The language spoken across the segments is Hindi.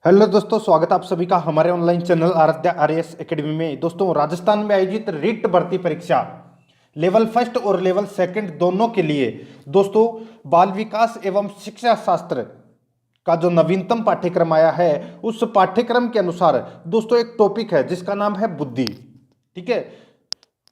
हेलो दोस्तों, स्वागत है आप सभी का हमारे online channel Aaradhya RAS academy में। दोस्तों, राजस्थान में आयोजित रीट भर्ती परीक्षा लेवल फर्स्ट और लेवल सेकंड दोनों के लिए दोस्तों बाल विकास एवं शिक्षा शास्त्र का जो नवीनतम पाठ्यक्रम आया है, उस पाठ्यक्रम के अनुसार दोस्तों एक टॉपिक है जिसका नाम है बुद्धि। ठीक है।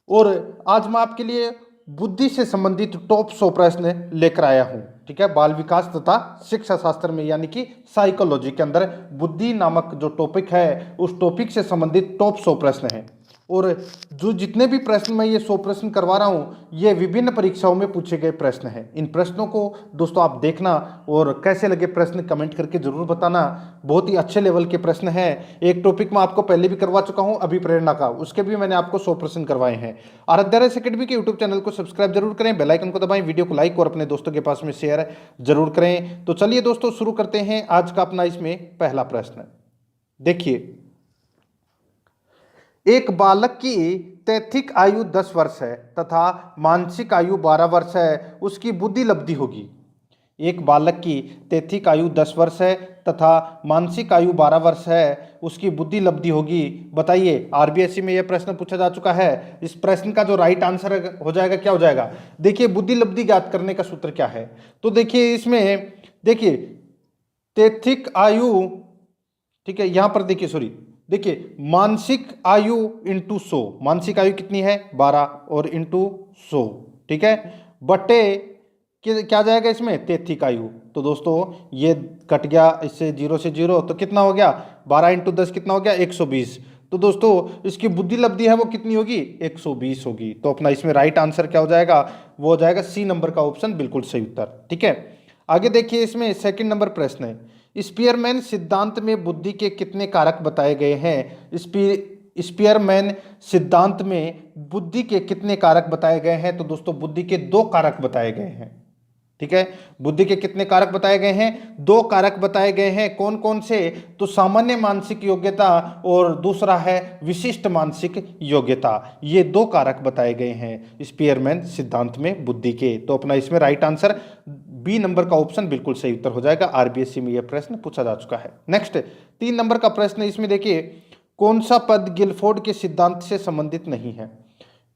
और आज मैं आपके लिए बुद्धि से संबंधित टॉप 100 प्रश्न लेकर आया हूं। ठीक है। बाल विकास तथा शिक्षा शास्त्र में यानी कि साइकोलॉजी के अंदर बुद्धि नामक जो टॉपिक है, उस टॉपिक से संबंधित टॉप 100 प्रश्न हैं। और जो जितने भी प्रश्न मैं ये 100 प्रश्न करवा रहा हूँ, ये विभिन्न परीक्षाओं में पूछे गए प्रश्न हैं। इन प्रश्नों को दोस्तों आप देखना और कैसे लगे प्रश्न कमेंट करके जरूर बताना। बहुत ही अच्छे लेवल के प्रश्न हैं। एक टॉपिक मैं आपको पहले भी करवा चुका हूँ, अभी प्रेरणा का, उसके भी मैंने आपको 100 प्रश्न करवाए हैं। आराध्या आरएएस एकेडमी के यूट्यूब चैनल को सब्सक्राइब जरूर करें, बेल आइकन को दबाएं, वीडियो को लाइक और अपने दोस्तों के पास में शेयर जरूर करें। तो चलिए दोस्तों शुरू करते हैं आज का अपना इसमें पहला प्रश्न। देखिए, एक बालक की तैथिक आयु 10 वर्ष है तथा मानसिक आयु 12 वर्ष है, उसकी बुद्धि लब्धि होगी। एक बालक की तैथिक आयु 10 वर्ष है तथा मानसिक आयु 12 वर्ष है, उसकी बुद्धि लब्धि होगी। बताइए, आरबीएससी में यह प्रश्न पूछा जा चुका है। इस प्रश्न का जो राइट आंसर हो जाएगा, क्या हो जाएगा? देखिए, बुद्धि लब्धि ज्ञात करने का सूत्र क्या है। तो देखिए इसमें, देखिए तैथिक आयु, ठीक है, यहां पर देखिए, सॉरी, देखिए मानसिक आयु इंटू 100, मानसिक आयु कितनी है? 12 और इंटू 100, ठीक है, बटे क्या जाएगा इसमें? तैथिक आयु। तो दोस्तों ये कट गया इससे, 0 से 0, तो कितना हो गया? 12 इंटू 10 कितना हो गया? 120। तो दोस्तों इसकी बुद्धि लब्धि है वो कितनी होगी? 120 होगी। तो अपना इसमें राइट आंसर क्या हो जाएगा? वो हो जाएगा सी नंबर का ऑप्शन, बिल्कुल सही उत्तर। ठीक है। आगे देखिए, इसमें सेकंड नंबर प्रश्न है, स्पीयरमैन सिद्धांत में बुद्धि के कितने कारक बताए गए हैं? स्पीयरमैन सिद्धांत में बुद्धि के कितने कारक बताए गए हैं? तो दोस्तों बुद्धि के 2 कारक बताए गए हैं। ठीक है। बुद्धि के कितने कारक बताए गए हैं? 2 कारक बताए गए हैं। कौन कौन से? तो सामान्य मानसिक योग्यता और दूसरा है विशिष्ट मानसिक योग्यता। ये 2 कारक बताए गए हैं स्पीयरमैन सिद्धांत में बुद्धि के। तो अपना इसमें राइट आंसर बी नंबर का ऑप्शन बिल्कुल सही उत्तर हो जाएगा। आरबीएससी में यह प्रश्न पूछा जा चुका है। नेक्स्ट 3 नंबर का प्रश्न, इसमें देखिए, कौन सा पद गिलफोर्ड के सिद्धांत से संबंधित नहीं है?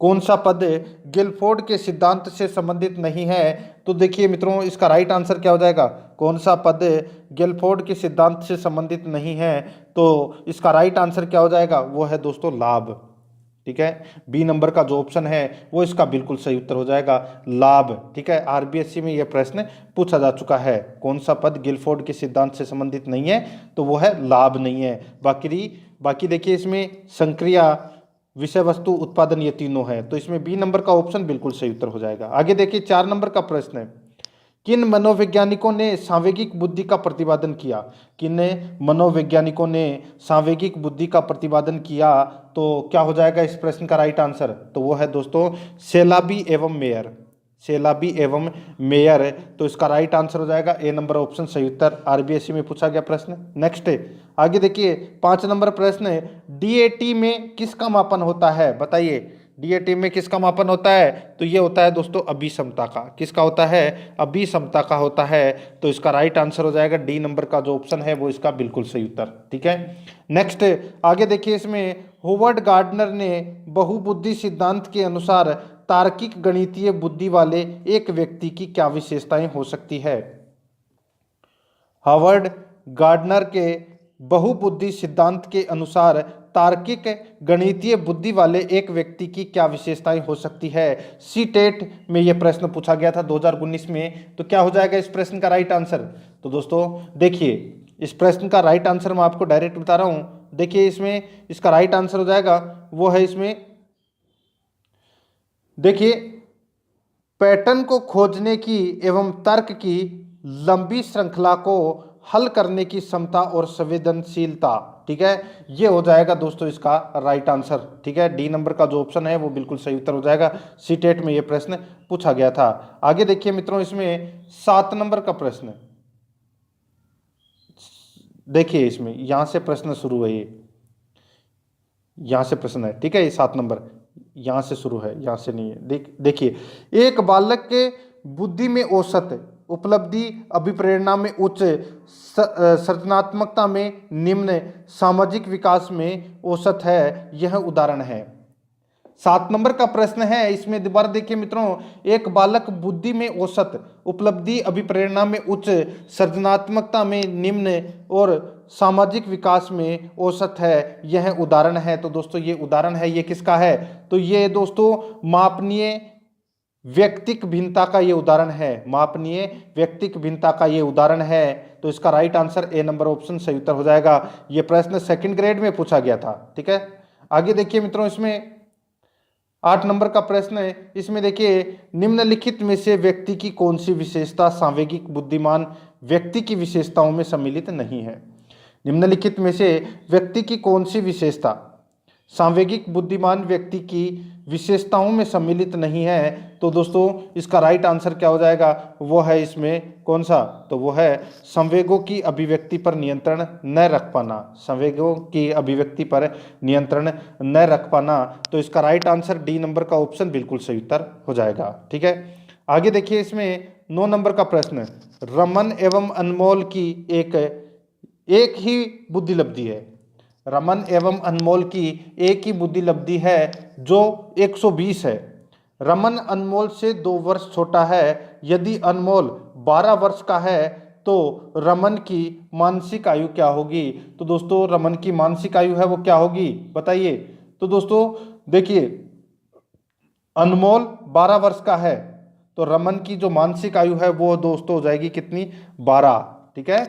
कौन सा पद गिलफोर्ड के सिद्धांत से संबंधित नहीं है? तो देखिए मित्रों, इसका राइट आंसर क्या हो जाएगा? कौन सा पद गिलफोर्ड के सिद्धांत से संबंधित नहीं है? तो इसका राइट आंसर क्या हो जाएगा? वो है दोस्तों लाभ। ठीक है। बी नंबर का जो ऑप्शन है वो इसका बिल्कुल सही उत्तर हो जाएगा, लाभ। ठीक है। आरबीएससी में यह प्रश्न पूछा जा चुका है, कौन सा पद गिलफोर्ड के सिद्धांत से संबंधित नहीं है? तो वो है लाभ नहीं है। बाकी देखिए, इसमें संक्रिया, विषय वस्तु, उत्पादन, ये तीनों है। तो इसमें बी नंबर का ऑप्शन बिल्कुल सही उत्तर हो जाएगा। आगे देखिए, 4 नंबर का प्रश्न है, किन मनोवैज्ञानिकों ने सांवेगिक बुद्धि का प्रतिपादन किया? किन मनोवैज्ञानिकों ने सांवेगिक बुद्धि का प्रतिपादन किया? तो क्या हो जाएगा इस प्रश्न का राइट आंसर? तो वो है दोस्तों सेलाबी एवं मेयर। सेलाबी एवं मेयर। तो इसका राइट आंसर हो जाएगा ए नंबर ऑप्शन सही उत्तर। आरबीएससी में पूछा गया प्रश्न। नेक्स्ट आगे देखिए, 5 नंबर प्रश्न है, डीएटी में किसका मापन होता है? बताइए, डीएटी में किसका मापन होता है? तो ये होता है दोस्तों अभिक्षमता का। किसका होता है? अभिक्षमता का होता है। तो इसका राइट आंसर हो जाएगा डी नंबर का जो ऑप्शन है वो इसका बिल्कुल सही उत्तर। ठीक है। नेक्स्ट आगे देखिए, इसमें होवर्ड गार्डनर ने बहुबुद्धि सिद्धांत के अनुसार तार्किक गणितीय बुद्धि वाले एक व्यक्ति की क्या विशेषताएं हो सकती है? हार्वर्ड गार्डनर के बहुबुद्धि सिद्धांत के अनुसार तार्किक गणितीय बुद्धि वाले एक व्यक्ति की क्या विशेषताएं हो सकती है? सी टेट में यह प्रश्न पूछा गया था 2019 में। तो क्या हो जाएगा इस प्रश्न का राइट आंसर? तो दोस्तों देखिए, इस प्रश्न का राइट आंसर मैं आपको डायरेक्ट बता रहा हूं। देखिए, इसमें इसका राइट आंसर हो जाएगा, वो है इसमें, देखिए, पैटर्न को खोजने की एवं तर्क की लंबी श्रृंखला को हल करने की क्षमता और संवेदनशीलता। ठीक है। ये हो जाएगा दोस्तों इसका राइट आंसर। ठीक है। डी नंबर का जो ऑप्शन है वो बिल्कुल सही उत्तर हो जाएगा। सी टेट में ये प्रश्न पूछा गया था। आगे देखिए मित्रों, इसमें 7 नंबर का प्रश्न, देखिए इसमें यहां से प्रश्न शुरू है, ये यहां से प्रश्न है। ठीक है। ये 7 नंबर यहां से शुरू है, यहां से नहीं है। देखिए, एक बालक के बुद्धि में औसत उपलब्धि, अभिप्रेरणा में उच्च, सृजनात्मकता में निम्न, सामाजिक विकास में औसत है, यह उदाहरण है। 7 नंबर का प्रश्न है, इसमें दोबारा देखिए मित्रों, एक बालक बुद्धि में औसत, उपलब्धि, अभिप्रेरणा में उच्च, सृजनात्मकता में निम्न और सामाजिक विकास में औसत है, यह उदाहरण है। तो दोस्तों ये उदाहरण है, ये किसका है? तो ये दोस्तों मापनीय व्यक्तिक भिन्नता का ये उदाहरण है, मापनीय व्यक्तिक भिन्नता का ये उदाहरण है। तो इसका right answer A number option सही उत्तर हो जाएगा। ये प्रश्न 2nd ग्रेड में पूछा गया था। ठीक है, आगे देखिए मित्रों, इसमें 8 नंबर का प्रश्न है, इसमें देखिए निम्नलिखित में से व्यक्ति की कौन सी विशेषता सांवेगिक बुद्धिमान व्यक्ति की विशेषताओं में सम्मिलित नहीं है? निम्नलिखित में से व्यक्ति की कौन सी विशेषता सांवेगिक बुद्धिमान व्यक्ति की विशेषताओं में सम्मिलित नहीं है? तो दोस्तों इसका राइट आंसर क्या हो जाएगा? वो है इसमें कौन सा? तो वो है संवेगों की अभिव्यक्ति पर नियंत्रण न रख पाना, संवेगों की अभिव्यक्ति पर नियंत्रण न रख पाना। तो इसका राइट आंसर डी नंबर का ऑप्शन बिल्कुल सही उत्तर हो जाएगा। ठीक है, आगे देखिए, इसमें 9 नंबर का प्रश्न, रमन एवं अनमोल की एक ही बुद्धि लब्धि है। रमन एवं अनमोल की एक ही बुद्धि लब्धि है जो 120 है। रमन अनमोल से 2 वर्ष छोटा है। यदि अनमोल 12 वर्ष का है तो रमन की मानसिक आयु क्या होगी? तो दोस्तों रमन की मानसिक आयु है वो क्या होगी, बताइए। तो दोस्तों देखिए, अनमोल 12 वर्ष का है तो रमन की जो मानसिक आयु है वो दोस्तों हो जाएगी कितनी? 12। ठीक है,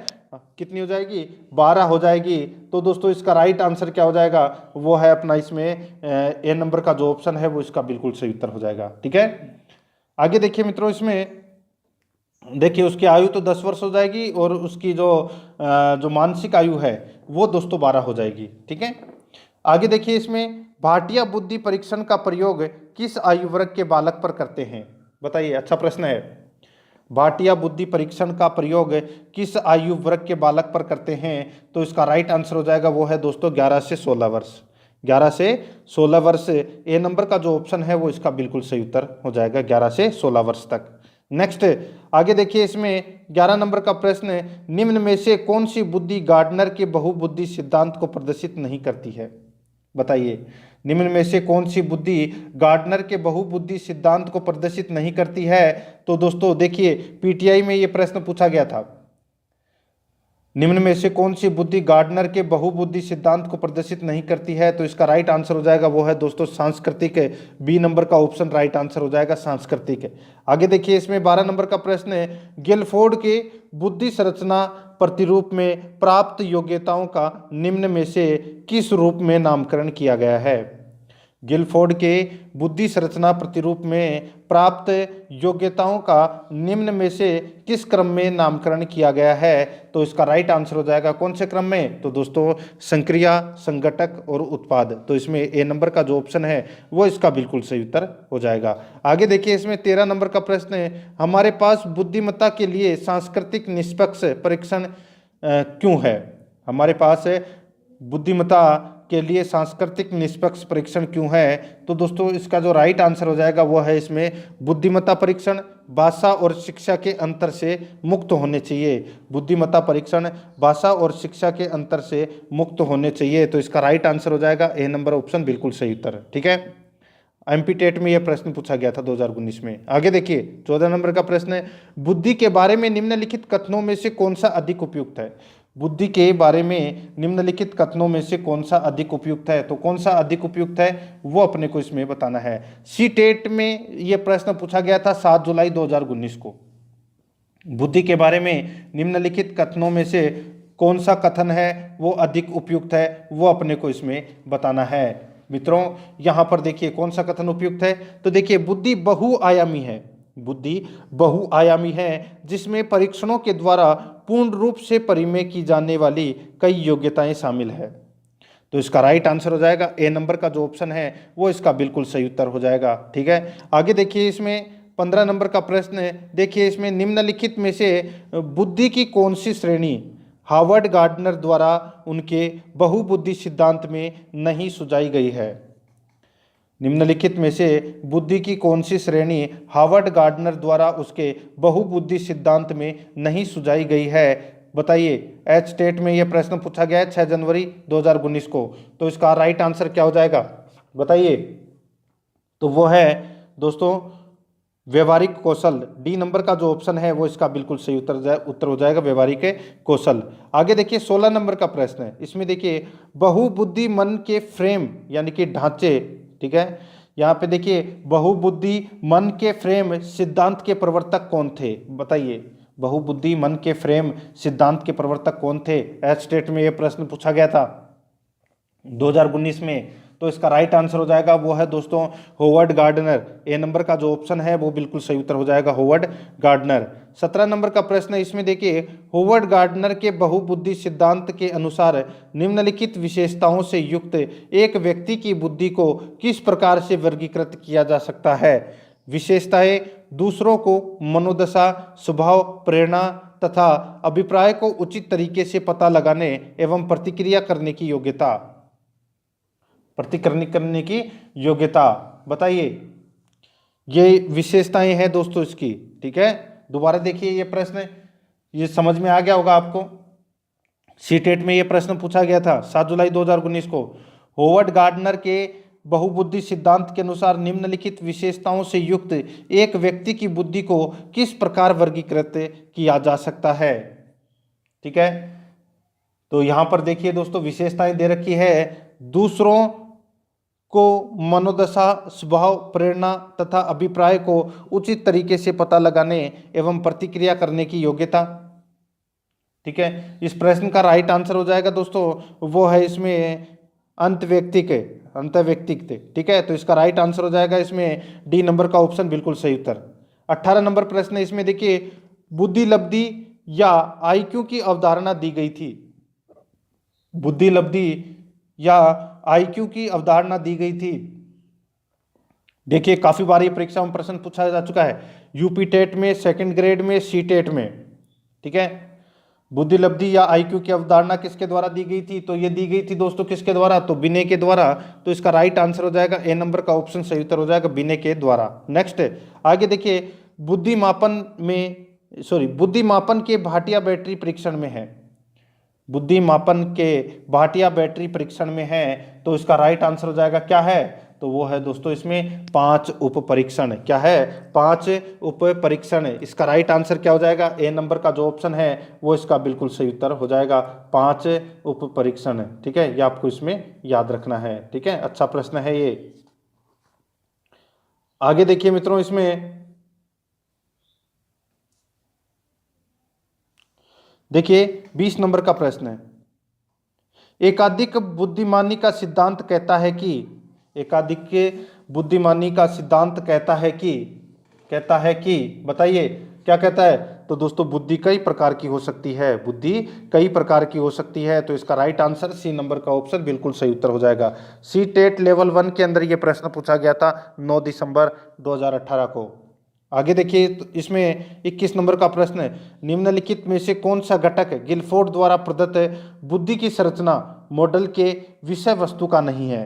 कितनी हो जाएगी? 12 हो जाएगी। तो दोस्तों इसका राइट आंसर क्या हो जाएगा? वो है अपना इसमें ए नंबर का जो ऑप्शन है वो इसका बिल्कुल सही उत्तर हो जाएगा। ठीक है, आगे देखिए मित्रों, इसमें देखिए उसकी आयु तो 10 वर्ष हो जाएगी और उसकी जो मानसिक आयु है वो दोस्तों 12 हो जाएगी। ठीक है, आगे देखिए, इसमें भाटिया बुद्धि परीक्षण का प्रयोग किस आयु वर्ग के बालक पर करते हैं? बताइए, अच्छा प्रश्न है। भाटिया बुद्धि परीक्षण का प्रयोग किस आयु वर्ग के बालक पर करते हैं? तो इसका राइट आंसर हो जाएगा वो है दोस्तों 11 से 16 वर्ष। 11 से 16 वर्ष ए नंबर का जो ऑप्शन है वो इसका बिल्कुल सही उत्तर हो जाएगा, 11 से 16 वर्ष तक। नेक्स्ट आगे देखिए, इसमें 11 नंबर का प्रश्न, निम्न में से कौन सी बुद्धि गार्डनर के बहुबुद्धि सिद्धांत को प्रदर्शित नहीं करती है? बताइए, निम्न में से कौन सी बुद्धि गार्डनर के बहुबुद्धि सिद्धांत को प्रदर्शित नहीं करती है? तो दोस्तों देखिए पीटीआई में ये प्रश्न पूछा गया था, निम्न में से कौन सी बुद्धि गार्डनर के बहुबुद्धि सिद्धांत को प्रदर्शित नहीं करती है? तो इसका राइट आंसर हो जाएगा वो है दोस्तों सांस्कृतिक, बी नंबर का ऑप्शन राइट आंसर हो जाएगा सांस्कृतिक। आगे देखिए, इसमें 12 नंबर का प्रश्न है, गिलफोर्ड के बुद्धि संरचना प्रतिरूप में प्राप्त योग्यताओं का निम्न में से किस रूप में नामकरण किया गया है? गिलफोर्ड के बुद्धि संरचना प्रतिरूप में प्राप्त योग्यताओं का निम्न में से किस क्रम में नामकरण किया गया है? तो इसका राइट आंसर हो जाएगा कौन से क्रम में? तो दोस्तों संक्रिया, संगठक और उत्पाद। तो इसमें ए नंबर का जो ऑप्शन है वो इसका बिल्कुल सही उत्तर हो जाएगा। आगे देखिए, इसमें 13 नंबर का प्रश्न है, हमारे पास बुद्धिमत्ता के लिए सांस्कृतिक निष्पक्ष परीक्षण क्यों है? हमारे पास बुद्धिमत्ता के लिए सांस्कृतिक निष्पक्ष परीक्षण क्यों है? तो दोस्तों इसका जो राइट आंसर हो जाएगा वो है इसमें बुद्धिमत्ता परीक्षण भाषा और शिक्षा के अंतर से मुक्त होने चाहिए। बुद्धिमत्ता परीक्षण भाषा और शिक्षा के अंतर से मुक्त होने चाहिए। तो इसका राइट आंसर हो जाएगा ए नंबर ऑप्शन बिल्कुल सही उत्तर। ठीक है, एमपी टेट में यह प्रश्न पूछा गया था 2019 में। आगे देखिए 14 नंबर का प्रश्न है, बुद्धि के बारे में निम्नलिखित कथनों में से कौन सा अधिक उपयुक्त है? बुद्धि के बारे में निम्नलिखित कथनों में से कौन सा अधिक उपयुक्त है? तो कौन सा अधिक उपयुक्त है वो अपने को इसमें बताना है। सी टेट में यह प्रश्न पूछा गया था 7 जुलाई 2019 को। बुद्धि के बारे में निम्नलिखित कथनों में से कौन सा कथन है वो अधिक उपयुक्त है वो अपने को इसमें बताना है। मित्रों यहाँ पर देखिए कौन सा कथन उपयुक्त है, तो देखिए बुद्धि बहुआयामी है, बुद्धि बहुआयामी है जिसमें परीक्षणों के द्वारा पूर्ण रूप से परिमेय की जाने वाली कई योग्यताएं शामिल है। तो इसका राइट आंसर हो जाएगा ए नंबर का जो ऑप्शन है वो इसका बिल्कुल सही उत्तर हो जाएगा। ठीक है, आगे देखिए इसमें 15 नंबर का प्रश्न है, देखिए इसमें निम्नलिखित में से बुद्धि की कौन सी श्रेणी हार्वर्ड गार्डनर द्वारा उनके बहुबुद्धि सिद्धांत में नहीं सुझाई गई है? निम्नलिखित में से बुद्धि की कौन सी श्रेणी हार्वर्ड गार्डनर द्वारा उसके बहुबुद्धि सिद्धांत में नहीं सुझाई गई है? बताइए। एच स्टेट में यह प्रश्न पूछा गया है 6 जनवरी 2019 को। तो इसका राइट आंसर क्या हो जाएगा बताइए? तो वो है दोस्तों व्यवहारिक कौशल। डी नंबर का जो ऑप्शन है वो इसका बिल्कुल सही उत्तर हो जाएगा, व्यवहारिक कौशल। आगे देखिए 16 नंबर का प्रश्न है। इसमें देखिए बहुबुद्धि मन के फ्रेम यानी कि ढांचे, ठीक है, यहाँ पे देखिए बहुबुद्धि मन के फ्रेम सिद्धांत के प्रवर्तक कौन थे? बताइए। बहुबुद्धि मन के फ्रेम सिद्धांत के प्रवर्तक कौन थे? एच स्टेट में यह प्रश्न पूछा गया था 2019 में। तो इसका राइट आंसर हो जाएगा वो है दोस्तों होवर्ड गार्डनर। ए नंबर का जो ऑप्शन है वो बिल्कुल सही उत्तर हो जाएगा, होवर्ड गार्डनर। 17 नंबर का प्रश्न है। इसमें देखिए होवर्ड गार्डनर के बहुबुद्धि सिद्धांत के अनुसार निम्नलिखित विशेषताओं से युक्त एक व्यक्ति की बुद्धि को किस प्रकार से वर्गीकृत किया जा सकता है? विशेषताएं दूसरों को मनोदशा, स्वभाव, प्रेरणा तथा अभिप्राय को उचित तरीके से पता लगाने एवं प्रतिक्रिया करने की योग्यता। प्रतिक्रिया करने की योग्यता, बताइए। ये विशेषताएं हैं दोस्तों इसकी, ठीक है। दोबारा देखिए ये प्रश्न, ये समझ में आ गया होगा आपको। सीटेट में ये प्रश्न पूछा गया था 7 जुलाई 2019 को। होवर्ड गार्डनर के बहुबुद्धि सिद्धांत के अनुसार निम्नलिखित विशेषताओं से युक्त एक व्यक्ति की बुद्धि को किस प्रकार वर्गीकृत किया जा सकता है? ठीक है, तो यहां पर देखिए दोस्तों विशेषताएं दे रखी है। दूसरों को मनोदशा, स्वभाव, प्रेरणा तथा अभिप्राय को उचित तरीके से पता लगाने एवं प्रतिक्रिया करने की योग्यता। ठीक है, इस प्रश्न का राइट आंसर हो जाएगा दोस्तों वो है इसमें अंतर्वैयक्तिक। ठीक है, तो इसका राइट आंसर हो जाएगा इसमें डी नंबर का ऑप्शन बिल्कुल सही उत्तर। 18 नंबर प्रश्न है। इसमें देखिए बुद्धि लब्धि या आईक्यू की अवधारणा दी गई थी। बुद्धि लब्धि या आईक्यू की अवधारणा दी गई थी। देखिए काफी बार ये परीक्षा में प्रश्न पूछा जा चुका है, यूपी टेट में, सेकंड ग्रेड में, सी टेट में। ठीक है, बुद्धि लब्धि या आईक्यू की अवधारणा किसके द्वारा दी गई थी? तो ये दी गई थी दोस्तों किसके द्वारा? तो बिने के द्वारा। तो इसका राइट आंसर हो जाएगा ए नंबर का ऑप्शन सही उत्तर हो जाएगा, बिने के द्वारा। नेक्स्ट आगे देखिए बुद्धि मापन के भाटिया बैटरी परीक्षण में है। बुद्धि मापन के भाटिया बैटरी परीक्षण में है, तो इसका राइट आंसर हो जाएगा क्या है? तो वो है दोस्तों इसमें 5 उप परीक्षण। क्या है? 5 उप परीक्षण। इसका राइट आंसर क्या हो जाएगा? ए नंबर का जो ऑप्शन है वो इसका बिल्कुल सही उत्तर हो जाएगा, 5 उप परीक्षण। ठीक है, ये आपको इसमें याद रखना है। ठीक है, अच्छा प्रश्न है ये। आगे देखिए मित्रों, इसमें देखिए 20 नंबर का प्रश्न है। एकाधिक बुद्धिमानी का सिद्धांत कहता है कि बताइए क्या कहता है? तो दोस्तों बुद्धि कई प्रकार की हो सकती है। तो इसका राइट आंसर सी नंबर का ऑप्शन बिल्कुल सही उत्तर हो जाएगा। सी टेट लेवल 1 के अंदर यह प्रश्न पूछा गया था 9 दिसंबर 2018 को। आगे देखिए तो इसमें 21 नंबर का प्रश्न है। निम्नलिखित में से कौन सा घटक गिलफोर्ड द्वारा प्रदत्त बुद्धि की संरचना मॉडल के विषय वस्तु का नहीं है?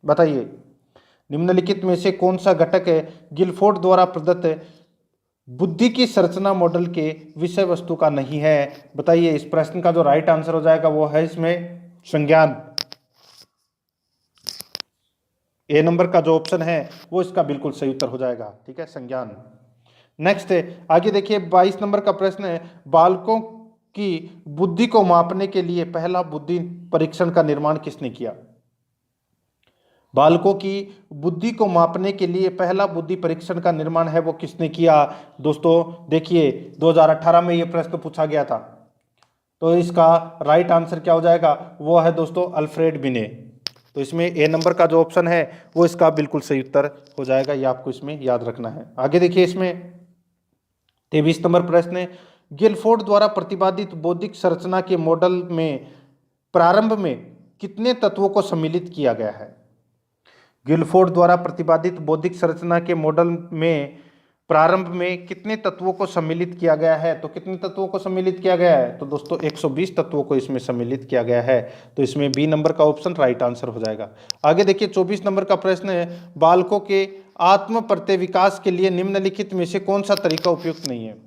बताइए, निम्नलिखित में से कौन सा घटक गिलफोर्ड द्वारा प्रदत्त बुद्धि की संरचना मॉडल के विषय वस्तु का नहीं है? बताइए। इस प्रश्न का जो राइट आंसर हो जाएगा वो है इसमें संज्ञान। ए नंबर का जो ऑप्शन है वो इसका बिल्कुल सही उत्तर हो जाएगा। ठीक है, संज्ञान। नेक्स्ट आगे देखिए 22 नंबर का प्रश्न है। बालकों की बुद्धि को मापने के लिए पहला बुद्धि परीक्षण का निर्माण किसने किया? बालकों की बुद्धि को मापने के लिए पहला बुद्धि परीक्षण का निर्माण है वो किसने किया? दोस्तों देखिए 2018 में ये प्रश्न पूछा गया था, तो इसका राइट आंसर क्या हो जाएगा? वो है दोस्तों अल्फ्रेड बिने। तो इसमें ए नंबर का जो ऑप्शन है वो इसका बिल्कुल सही उत्तर हो जाएगा, ये आपको इसमें याद रखना है। आगे देखिए इसमें 23 नंबर प्रश्न है। गिलफोर्ड द्वारा प्रतिपादित बौद्धिक संरचना के मॉडल में प्रारंभ में कितने तत्वों को सम्मिलित किया गया है? गिलफोर्ड द्वारा प्रतिपादित बौद्धिक संरचना के मॉडल में प्रारंभ में कितने तत्वों को सम्मिलित किया गया है? तो कितने तत्वों को सम्मिलित किया गया है? तो दोस्तों 120 तत्वों को इसमें सम्मिलित किया गया है। तो इसमें बी नंबर का ऑप्शन राइट आंसर हो जाएगा। आगे देखिए 24 नंबर का प्रश्न है, बालकों के आत्म प्रत्यय विकास के लिए निम्नलिखित में से कौन सा तरीका उपयुक्त नहीं है?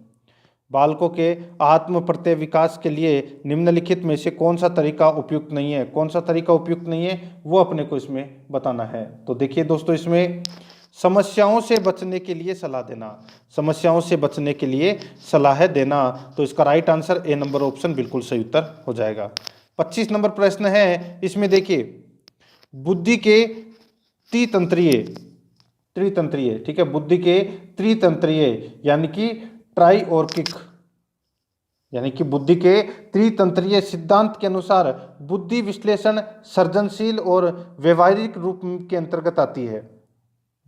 बालकों के आत्म प्रत्यय विकास के लिए निम्नलिखित में से कौन सा तरीका उपयुक्त नहीं है? कौन सा तरीका उपयुक्त नहीं है वो अपने को इसमें बताना है। तो देखिए दोस्तों, इसमें समस्याओं से बचने के लिए सलाह देना, समस्याओं से बचने के लिए सलाह देना। तो इसका right answer A number option बिल्कुल सही उत्तर हो जाएगा। 25 नंबर प्रश्न है, इसमें देखिए बुद्धि के त्रितंत्रीय, ठीक है, बुद्धि के त्रितंत्रीय यानी कि ट्राइओर्किक, यानी कि बुद्धि के त्रितंत्रीय सिद्धांत के अनुसार बुद्धि विश्लेषण सृजनशील और व्यवहारिक रूप के अंतर्गत आती है।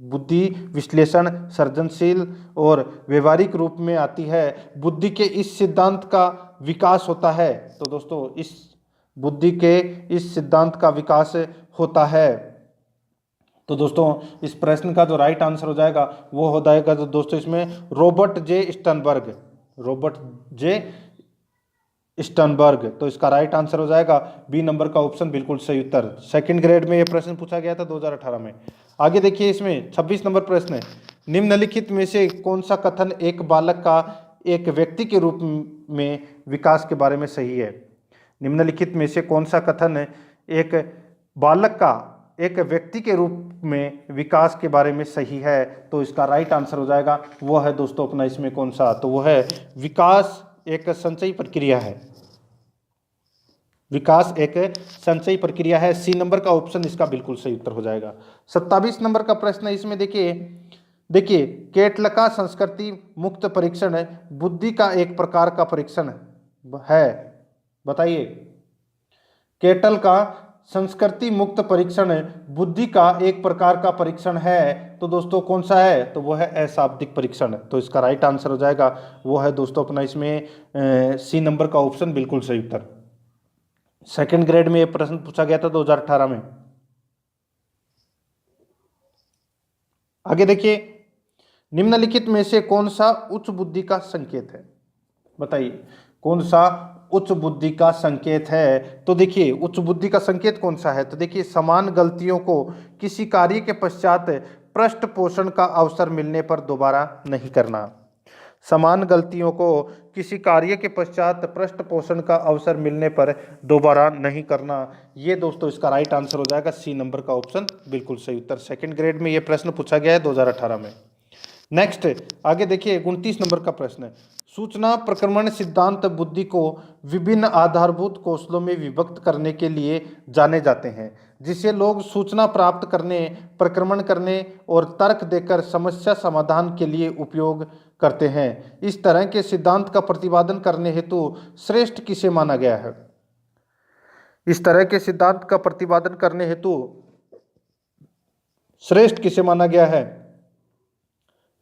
बुद्धि विश्लेषण सृजनशील और व्यवहारिक रूप में आती है। बुद्धि के इस सिद्धांत का विकास होता है। तो दोस्तों इस बुद्धि के इस सिद्धांत का विकास होता है। तो दोस्तों इस प्रश्न का जो राइट आंसर हो जाएगा वो हो जाएगा तो दोस्तों इसमें रॉबर्ट जे स्टर्नबर्ग। तो इसका राइट आंसर हो जाएगा बी नंबर का ऑप्शन बिल्कुल सही उत्तर। सेकंड ग्रेड में ये प्रश्न पूछा गया था 2018 में। आगे देखिए इसमें 26 नंबर प्रश्न है, निम्नलिखित में से कौन सा कथन एक बालक का एक व्यक्ति के रूप में विकास के बारे में सही है? निम्नलिखित में से कौन सा कथन एक बालक का एक व्यक्ति के रूप में विकास के बारे में सही है? तो इसका राइट आंसर हो जाएगा वो है दोस्तों अपना इसमें कौन सा, तो वो है विकास एक संचयी प्रक्रिया है। विकास एक संचयी प्रक्रिया है। सी नंबर का ऑप्शन इसका बिल्कुल सही उत्तर हो जाएगा। 27 नंबर का प्रश्न है, इसमें देखिए केटलका संस्कृति मुक्त परीक्षण बुद्धि का एक प्रकार का परीक्षण है, बताइए। केटल का संस्कृति मुक्त परीक्षण बुद्धि का एक प्रकार का परीक्षण है, तो दोस्तों कौन सा है? तो वो है अशाब्दिक परीक्षण। तो इसका राइट आंसर हो जाएगा वो है दोस्तों अपना इसमें सी नंबर का ऑप्शन बिल्कुल सही उत्तर। सेकंड ग्रेड में ये प्रश्न पूछा गया था 2018 में। आगे देखिए निम्नलिखित में से कौन सा उच्च बुद्धि का संकेत है? बताइए कौन सा उच्च बुद्धि का संकेत है? तो देखिए उच्च बुद्धि का संकेत कौन सा है? तो देखिए समान गलतियों को किसी कार्य के पश्चात पृष्ठ पोषण का अवसर मिलने पर दोबारा नहीं करना। समान गलतियों को किसी कार्य के पश्चात पृष्ठ पोषण का अवसर मिलने पर दोबारा नहीं करना। ये दोस्तों इसका राइट आंसर हो जाएगा सी नंबर का ऑप्शन बिल्कुल सही उत्तर। सेकंड ग्रेड में ये प्रश्न पूछा गया है 2018 में। नेक्स्ट आगे देखिए 29 नंबर का प्रश्न है, सूचना प्रक्रमण सिद्धांत बुद्धि को विभिन्न आधारभूत कौशलों में विभक्त करने के लिए जाने जाते हैं, जिसे लोग सूचना प्राप्त करने, प्रक्रमण करने और तर्क देकर समस्या समाधान के लिए उपयोग करते हैं। इस तरह के सिद्धांत का प्रतिपादन करने हेतु श्रेष्ठ किसे माना गया है? इस तरह के सिद्धांत का प्रतिपादन करने हेतु श्रेष्ठ किसे माना गया है?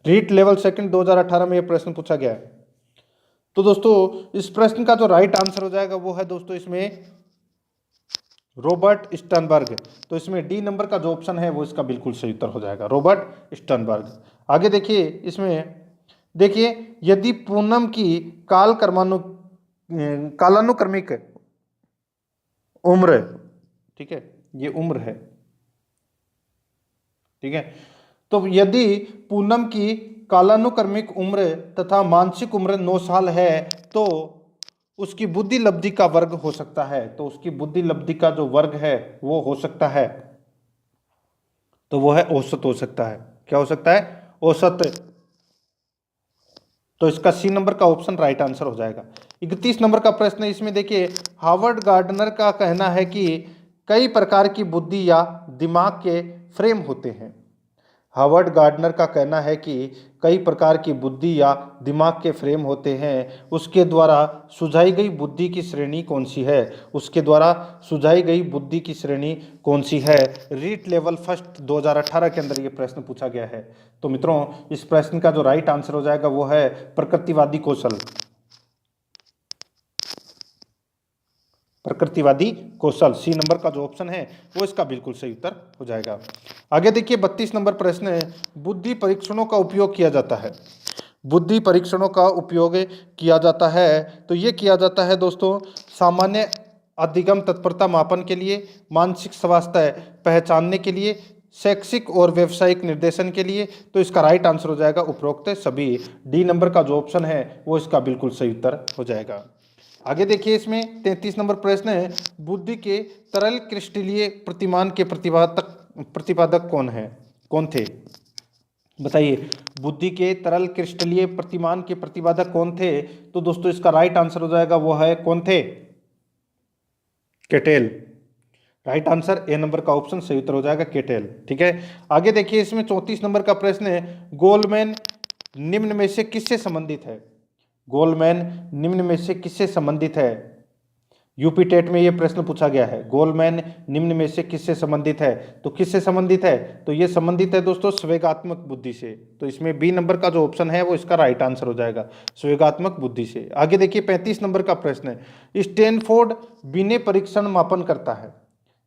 रीट लेवल सेकंड 2018 में यह प्रश्न पूछा गया है। तो दोस्तों इस प्रश्न का जो राइट आंसर हो जाएगा वो है दोस्तों इसमें रॉबर्ट स्टर्नबर्ग। तो इसमें डी नंबर का जो ऑप्शन है वो इसका बिल्कुल सही उत्तर हो जाएगा, रॉबर्ट स्टर्नबर्ग। आगे देखिए इसमें देखिए यदि पूनम की कालानुक्रमिक उम्र, ठीक है, ये उम्र है, ठीक है, तो यदि पूनम की कालानुक्रमिक उम्र तथा मानसिक उम्र 9 साल है तो उसकी बुद्धि लब्धि का वर्ग हो सकता है। तो उसकी बुद्धि लब्धि का जो वर्ग है वो हो सकता है, तो वो है औसत हो सकता है। क्या हो सकता है? औसत। तो इसका सी नंबर का ऑप्शन राइट आंसर हो जाएगा। 31 नंबर का प्रश्न है, इसमें देखिए हार्वर्ड गार्डनर का कहना है कि कई प्रकार की बुद्धि या दिमाग के फ्रेम होते हैं। हार्वर्ड गार्डनर का कहना है कि कई प्रकार की बुद्धि या दिमाग के फ्रेम होते हैं, उसके द्वारा सुझाई गई बुद्धि की श्रेणी कौन सी है? उसके द्वारा सुझाई गई बुद्धि की श्रेणी कौन सी है? रीट लेवल फर्स्ट 2018 के अंदर ये प्रश्न पूछा गया है। तो मित्रों इस प्रश्न का जो राइट आंसर हो जाएगा वो है प्रकृतिवादी कौशल। प्रकृतिवादी कौशल सी नंबर का जो ऑप्शन है वो इसका बिल्कुल सही उत्तर हो जाएगा। आगे देखिए 32 नंबर प्रश्न है, बुद्धि परीक्षणों का उपयोग किया जाता है। बुद्धि परीक्षणों का उपयोग किया जाता है? तो ये किया जाता है दोस्तों सामान्य अधिगम तत्परता मापन के लिए, मानसिक स्वास्थ्य पहचानने के लिए, शैक्षिक और व्यावसायिक निर्देशन के लिए। तो इसका राइट आंसर हो जाएगा उपरोक्त सभी। डी नंबर का जो ऑप्शन है वो इसका बिल्कुल सही उत्तर हो जाएगा। आगे देखिए, इसमें 33 नंबर प्रश्न है, बुद्धि के तरल क्रिस्टलीय प्रतिमान के प्रतिपादक कौन थे? बताइए, बुद्धि के तरल क्रिस्टलीय प्रतिमान के प्रतिपादक कौन थे? तो दोस्तों इसका राइट आंसर हो जाएगा वो है, कौन थे? Kettle. Right answer A number का ऑप्शन सही उत्तर हो जाएगा, केटेल। ठीक है, आगे देखिए, इसमें 34 नंबर का प्रश्न है, गोल्डमैन निम्न में से किससे संबंधित है? गोल्डमैन निम्न में से किससे संबंधित है? यूपी टेट में यह प्रश्न पूछा गया है, गोल्डमैन निम्न में से किससे संबंधित है? तो किससे संबंधित है? तो ये संबंधित है दोस्तों संवेगात्मक बुद्धि से। तो इसमें बी नंबर का जो ऑप्शन है वो इसका राइट आंसर हो जाएगा, संवेगात्मक बुद्धि से। आगे देखिए, 35 नंबर का प्रश्न है, स्टैनफोर्ड बिने परीक्षण मापन करता है?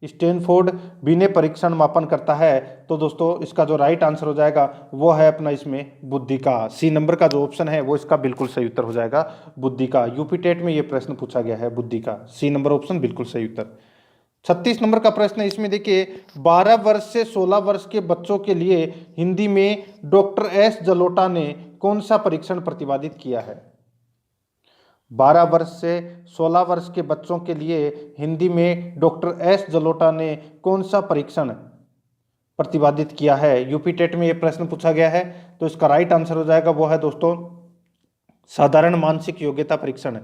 स्टैनफोर्ड बिने परीक्षण मापन करता है। तो दोस्तों इसका जो राइट आंसर हो जाएगा वो है अपना इसमें बुद्धि का। सी नंबर का जो ऑप्शन है वो इसका बिल्कुल सही उत्तर हो जाएगा, बुद्धि का। यूपी टेट में ये प्रश्न पूछा गया है, बुद्धि का। सी नंबर ऑप्शन बिल्कुल सही उत्तर। 36 नंबर का प्रश्न है, इसमें देखिए, 12 वर्ष से 16 वर्ष के बच्चों के लिए हिंदी में डॉक्टर एस जलोटा ने कौन सा परीक्षण प्रतिपादित किया है? 12 वर्ष से 16 वर्ष के बच्चों के लिए हिंदी में डॉक्टर एस जलोटा ने कौन सा परीक्षण प्रतिपादित किया है? यूपी टेट में यह प्रश्न पूछा गया है। तो इसका राइट आंसर हो जाएगा वो है दोस्तों साधारण मानसिक योग्यता परीक्षण।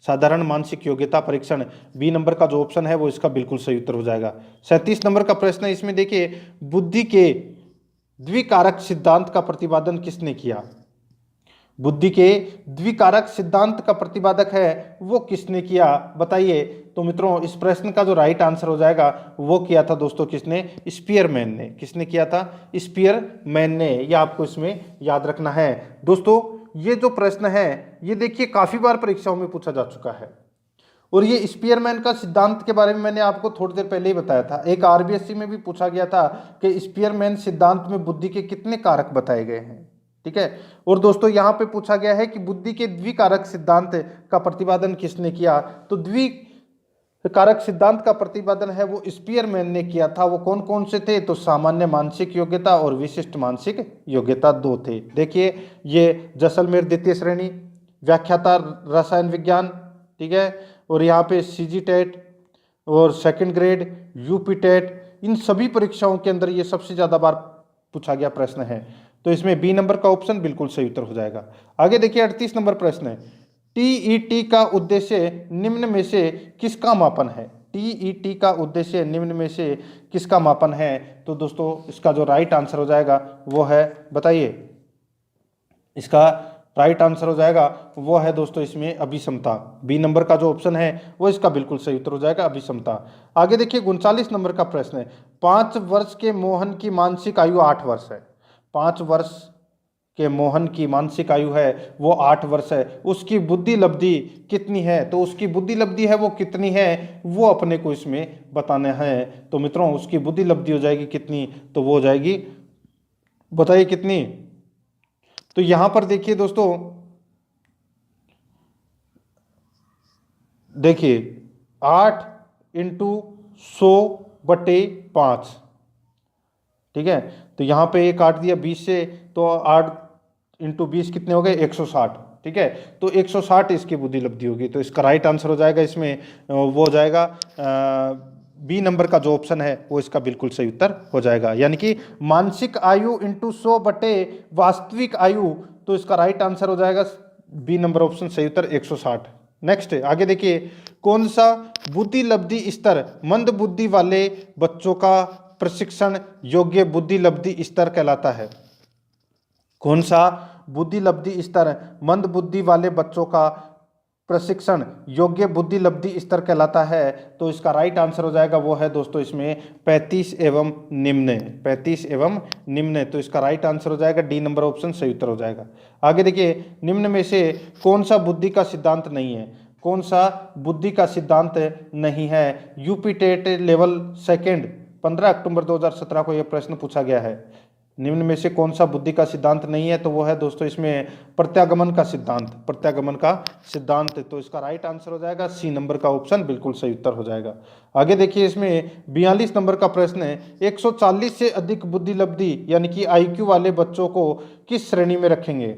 साधारण मानसिक योग्यता परीक्षण, बी नंबर का जो ऑप्शन है वो इसका बिल्कुल सही उत्तर हो जाएगा। 37 नंबर का प्रश्न है, इसमें देखिए, बुद्धि के द्विकारक सिद्धांत का प्रतिपादन किसने किया? बुद्धि के द्विकारक सिद्धांत का प्रतिपादक है वो किसने किया? बताइए। तो मित्रों इस प्रश्न का जो राइट आंसर हो जाएगा वो किया था दोस्तों किसने? स्पीयरमैन ने। किसने किया था? स्पीयरमैन ने। ये आपको इसमें याद रखना है दोस्तों। ये जो प्रश्न है ये देखिए काफी बार परीक्षाओं में पूछा जा चुका है, और ये स्पीयरमैन का सिद्धांत के बारे में मैंने आपको थोड़ी देर पहले ही बताया था। एक आरबीएससी में भी पूछा गया था कि स्पीयरमैन सिद्धांत में बुद्धि के कितने कारक बताए गए हैं। ठीक है, और दोस्तों यहाँ पे पूछा गया है कि बुद्धि के द्विकारक सिद्धांत का प्रतिपादन किसने किया? तो द्विकारक सिद्धांत का प्रतिपादन है वो स्पीयरमैन ने किया था। वो कौन कौन से थे? तो सामान्य मानसिक योग्यता और विशिष्ट मानसिक योग्यता, दो थे। देखिए, ये जैसलमेर द्वितीय श्रेणी, व्याख्याता रसायन विज्ञान, ठीक है, और यहाँ पे सीजी टेट और सेकंड ग्रेड, यूपी टेट, इन सभी परीक्षाओं के अंदर ये सबसे ज़्यादा बार पूछा गया प्रश्न है। तो इसमें बी नंबर का ऑप्शन बिल्कुल सही उत्तर हो जाएगा। आगे देखिए, 38 नंबर प्रश्न है, टीईटी का उद्देश्य निम्न में से किसका मापन है? टीईटी का उद्देश्य निम्न में से किसका मापन है? तो दोस्तों इसका जो राइट आंसर हो जाएगा वो है, बताइए, इसका राइट आंसर हो जाएगा वो है दोस्तों इसमें अभिक्षमता। बी नंबर का जो ऑप्शन है वो इसका बिल्कुल सही उत्तर हो जाएगा, अभिक्षमता। आगे देखिए, 39 नंबर का प्रश्न है, 5 वर्ष के मोहन की मानसिक आयु 8 वर्ष है। 5 वर्ष के मोहन की मानसिक आयु है वो 8 वर्ष है। उसकी बुद्धि लब्धि कितनी है? तो उसकी बुद्धि लब्धि है वो कितनी है वो अपने को इसमें बताना है। तो मित्रों उसकी बुद्धि लब्धि हो जाएगी कितनी? तो वो हो जाएगी, बताइए कितनी? तो यहां पर देखिए दोस्तों, देखिए 8 इंटू 100/5, ठीक है। तो यहाँ पे ये काट दिया 20 से, तो 8 इंटू 20 कितने हो गए? 160, ठीक है। तो 160 इसकी बुद्धि लब्धि होगी। तो इसका राइट आंसर हो जाएगा इसमें वो हो जाएगा बी नंबर का जो ऑप्शन है वो इसका बिल्कुल सही उत्तर हो जाएगा, यानी कि मानसिक आयु इंटू 100 वास्तविक आयु। तो इसका राइट आंसर हो जाएगा बी नंबर ऑप्शन सही उत्तर 160। नेक्स्ट आगे देखिए, कौन सा बुद्धि लब्धि स्तर मंद बुद्धि वाले बच्चों का प्रशिक्षण योग्य बुद्धि लब्धि स्तर कहलाता है? कौन सा बुद्धि लब्धि स्तर मंद बुद्धि वाले बच्चों का प्रशिक्षण योग्य बुद्धि लब्धि स्तर कहलाता है? तो इसका राइट आंसर हो जाएगा वो है दोस्तों इसमें 35 एवं निम्न। 35 एवं निम्न, तो इसका राइट आंसर हो जाएगा डी नंबर ऑप्शन सही उत्तर हो जाएगा। आगे देखिए, निम्न में से कौन सा बुद्धि का सिद्धांत नहीं है? कौन सा बुद्धि का सिद्धांत नहीं है? यूपी टेट लेवल सेकेंड 15 अक्टूबर 2017 को यह प्रश्न पूछा गया है। निम्न में से कौन सा बुद्धि का सिद्धांत नहीं है, तो वो है दोस्तों इसमें प्रत्यागमन का सिद्धांत, प्रत्यागमन का सिद्धांत। तो इसका राइट आंसर हो जाएगा सी नंबर का ऑप्शन बिल्कुल सही उत्तर हो जाएगा। आगे देखिए इसमें 42 नंबर का प्रश्न है, 140 से अधिक बुद्धिलब्धि यानी कि आईक्यू वाले बच्चों को किस श्रेणी में रखेंगे?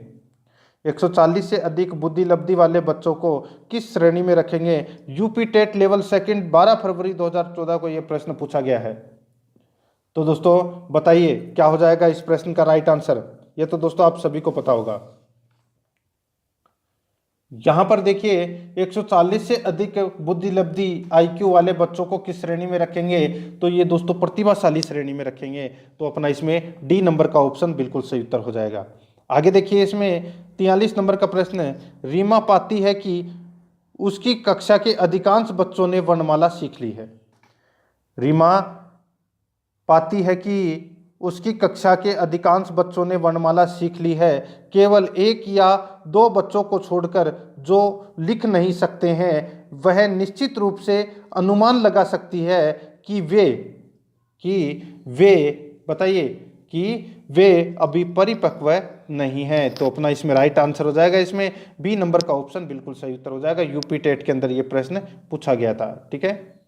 140 से अधिक बुद्धिलब्धि वाले बच्चों को किस श्रेणी में रखेंगे? यूपी टेट लेवल सेकंड 12 फरवरी 2014 को यह प्रश्न पूछा गया है। तो दोस्तों बताइए क्या हो जाएगा इस प्रश्न का राइट आंसर? ये तो दोस्तों आप सभी को पता होगा। यहां पर देखिए 140 से अधिक बुद्धिलब्धि आईक्यू वाले बच्चों को किस श्रेणी में रखेंगे? तो ये दोस्तों प्रतिभाशाली श्रेणी में रखेंगे। तो अपना इसमें डी नंबर का ऑप्शन बिल्कुल सही उत्तर हो जाएगा। आगे देखिए इसमें 43 नंबर का प्रश्न है, रीमा पाती है कि उसकी कक्षा के अधिकांश बच्चों ने वर्णमाला सीख ली है। रीमा पाती है कि उसकी कक्षा के अधिकांश बच्चों ने वर्णमाला सीख ली है, केवल एक या दो बच्चों को छोड़कर जो लिख नहीं सकते हैं वह निश्चित रूप से अनुमान लगा सकती है कि वे बताइए कि वे अभी परिपक्व नहीं हैं। तो अपना इसमें राइट आंसर हो जाएगा इसमें बी नंबर का ऑप्शन बिल्कुल सही उत्तर हो जाएगा। यूपी टेट के अंदर ये प्रश्न पूछा गया था। ठीक है,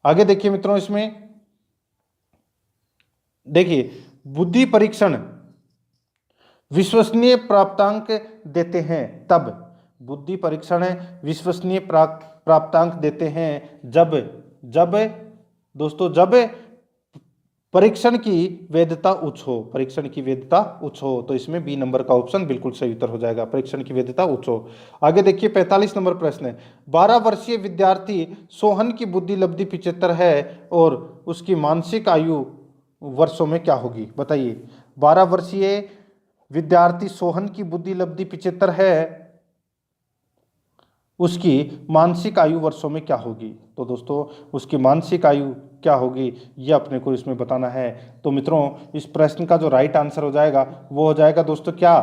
आगे देखिए मित्रों, इसमें देखिए बुद्धि परीक्षण विश्वसनीय प्राप्तांक देते हैं तब, बुद्धि परीक्षण विश्वसनीय प्राप्तांक देते हैं जब दोस्तों जब परीक्षण की वैधता उच्च हो, परीक्षण की वैधता उच्च हो। तो इसमें बी नंबर का ऑप्शन बिल्कुल सही उत्तर हो जाएगा, परीक्षण की वैधता उच्च हो। आगे देखिए 45 नंबर प्रश्न है, 12 वर्षीय विद्यार्थी सोहन की बुद्धि लब्धि 75 है और उसकी मानसिक आयु वर्षों में क्या होगी? बताइए, 12 वर्षीय विद्यार्थी सोहन की बुद्धि लब्धि 75 है, उसकी मानसिक आयु वर्षों में क्या होगी? तो दोस्तों उसकी मानसिक आयु क्या होगी यह अपने को इसमें बताना है। तो मित्रों इस प्रश्न का जो राइट आंसर हो जाएगा वो हो जाएगा दोस्तों क्या?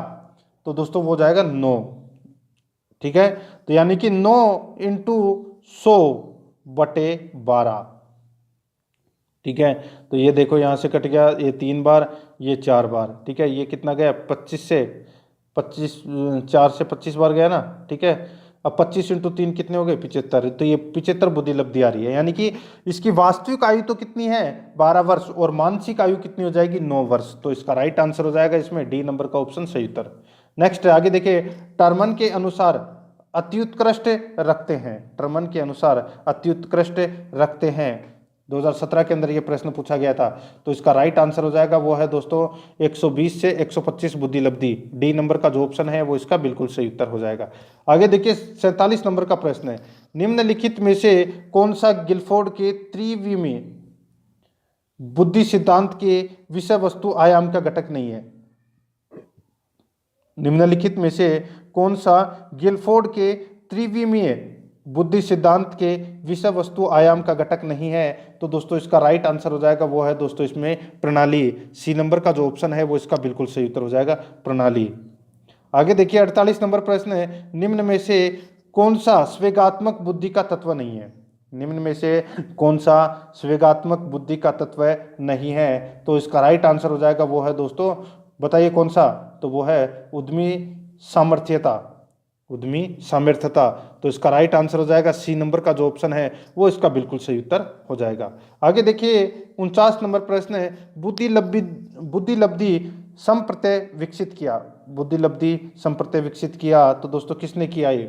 तो दोस्तों वो हो जाएगा 9। ठीक है, तो यानी कि 9 इंटू 100/12। ठीक है, तो ये देखो यहाँ से कट गया, ये 3 बार, ये 4 बार। ठीक है, ये कितना गया? 25 से 25, 4 से 25 बार गया ना। ठीक है, अब 25 इंटू 3 कितने हो गए? 75। तो ये 75 बुद्धि लब्धि आ रही है, यानी कि इसकी वास्तविक आयु तो कितनी है? 12 वर्ष, और मानसिक आयु कितनी हो जाएगी? 9 वर्ष। तो इसका राइट आंसर हो जाएगा इसमें डी नंबर का ऑप्शन सही उत्तर। नेक्स्ट आगे देखिए, टर्मन के अनुसार अत्युत्कृष्ट रखते हैं, टर्मन के अनुसार अत्युत्कृष्ट रखते हैं 2017 के अंदर ये प्रश्न पूछा गया था। तो इसका राइट आंसर हो जाएगा वो है दोस्तों 120 से 125 बुद्धि लब्धि। डी नंबर का जो ऑप्शन है वो इसका बिल्कुल सही उत्तर हो जाएगा। आगे देखिए 47 नंबर का प्रश्न है, निम्नलिखित में से कौन सा गिलफोर्ड के त्रिविमीय बुद्धि सिद्धांत के विषय वस्तु आयाम का घटक नहीं है? निम्नलिखित में से कौन सा गिलफोर्ड के त्रिविमीय बुद्धि सिद्धांत के विषय वस्तु आयाम का घटक नहीं है? तो दोस्तों इसका राइट आंसर हो जाएगा वो है दोस्तों इसमें प्रणाली। सी नंबर का जो ऑप्शन है वो इसका बिल्कुल सही उत्तर हो जाएगा, प्रणाली। आगे देखिए 48 नंबर प्रश्न है, निम्न में से कौन सा स्वेगात्मक बुद्धि का तत्व नहीं है? निम्न में से कौन सा स्वेगात्मक बुद्धि का तत्व नहीं है? तो इसका राइट आंसर हो जाएगा वो है दोस्तों, बताइए कौन सा? तो वो है उद्यमी सामर्थ्यता, उद्यमी सामर्थ्यता। तो इसका राइट आंसर हो जाएगा सी नंबर का जो ऑप्शन है वो इसका बिल्कुल सही उत्तर हो जाएगा। आगे देखिए 49 नंबर प्रश्न है, बुद्धि लब्धि संप्रत्यय विकसित किया, बुद्धि लब्धि संप्रत्यय विकसित किया। तो दोस्तों किसने किया ये?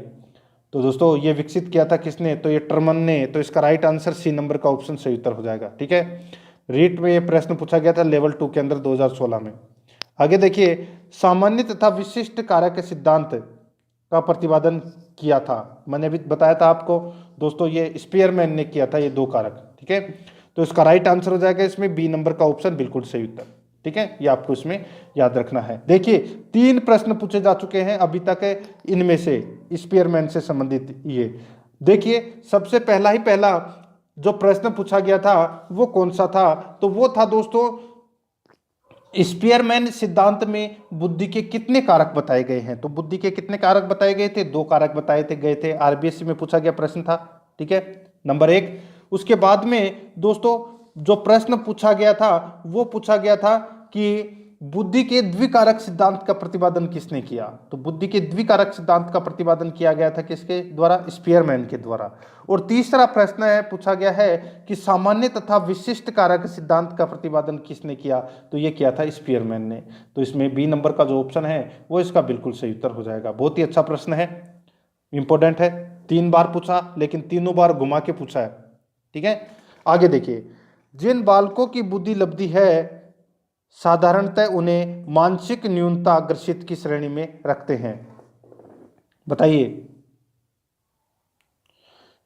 तो दोस्तों ये विकसित किया था किसने? तो ये टर्मन ने। तो इसका राइट आंसर सी नंबर का ऑप्शन सही उत्तर हो जाएगा। ठीक है, रीट में ये प्रश्न पूछा गया था लेवल 2 के अंदर 2016 में। आगे देखिए सामान्य तथा विशिष्ट कारक सिद्धांत का प्रतिपादन किया था, मैंने अभी बताया था आपको दोस्तों, ये स्पीयरमैन ने किया था ये 2 कारक। ठीक है, तो इसका राइट आंसर हो जाएगा इसमें बी नंबर का ऑप्शन बिल्कुल सही उत्तर। ठीक है, ये आपको इसमें याद रखना है। देखिए 3 प्रश्न पूछे जा चुके हैं अभी तक इनमें से स्पीयरमैन से संबंधित। ये देखिए सबसे पहला जो प्रश्न पूछा गया था वो कौन सा था? तो वो था दोस्तों स्पीयरमैन सिद्धांत में बुद्धि के कितने कारक बताए गए हैं? तो बुद्धि के कितने कारक बताए गए थे? 2 कारक बताए गए थे। आरबीएससी में पूछा गया प्रश्न था। ठीक है, नंबर 1। उसके बाद में दोस्तों जो प्रश्न पूछा गया था वो पूछा गया था कि बुद्धि के द्विकारक सिद्धांत का प्रतिपादन किसने किया? तो बुद्धि के द्विकारक सिद्धांत का प्रतिपादन किया गया था किसके द्वारा? स्पीयरमैन के द्वारा। और तीसरा प्रश्न है, पूछा गया है कि सामान्य तथा विशिष्ट कारक सिद्धांत का प्रतिपादन किसने किया? तो ये किया था स्पीयरमैन ने। तो इसमें बी नंबर का जो ऑप्शन है वो इसका बिल्कुल सही उत्तर हो जाएगा। बहुत ही अच्छा प्रश्न है, इंपॉर्टेंट है, 3 बार पूछा लेकिन तीनों बार घुमा के पूछा है। ठीक है, आगे देखिए, जिन बालकों की बुद्धि लब्धि है साधारणतः उन्हें मानसिक न्यूनता ग्रसित की श्रेणी में रखते हैं। बताइए,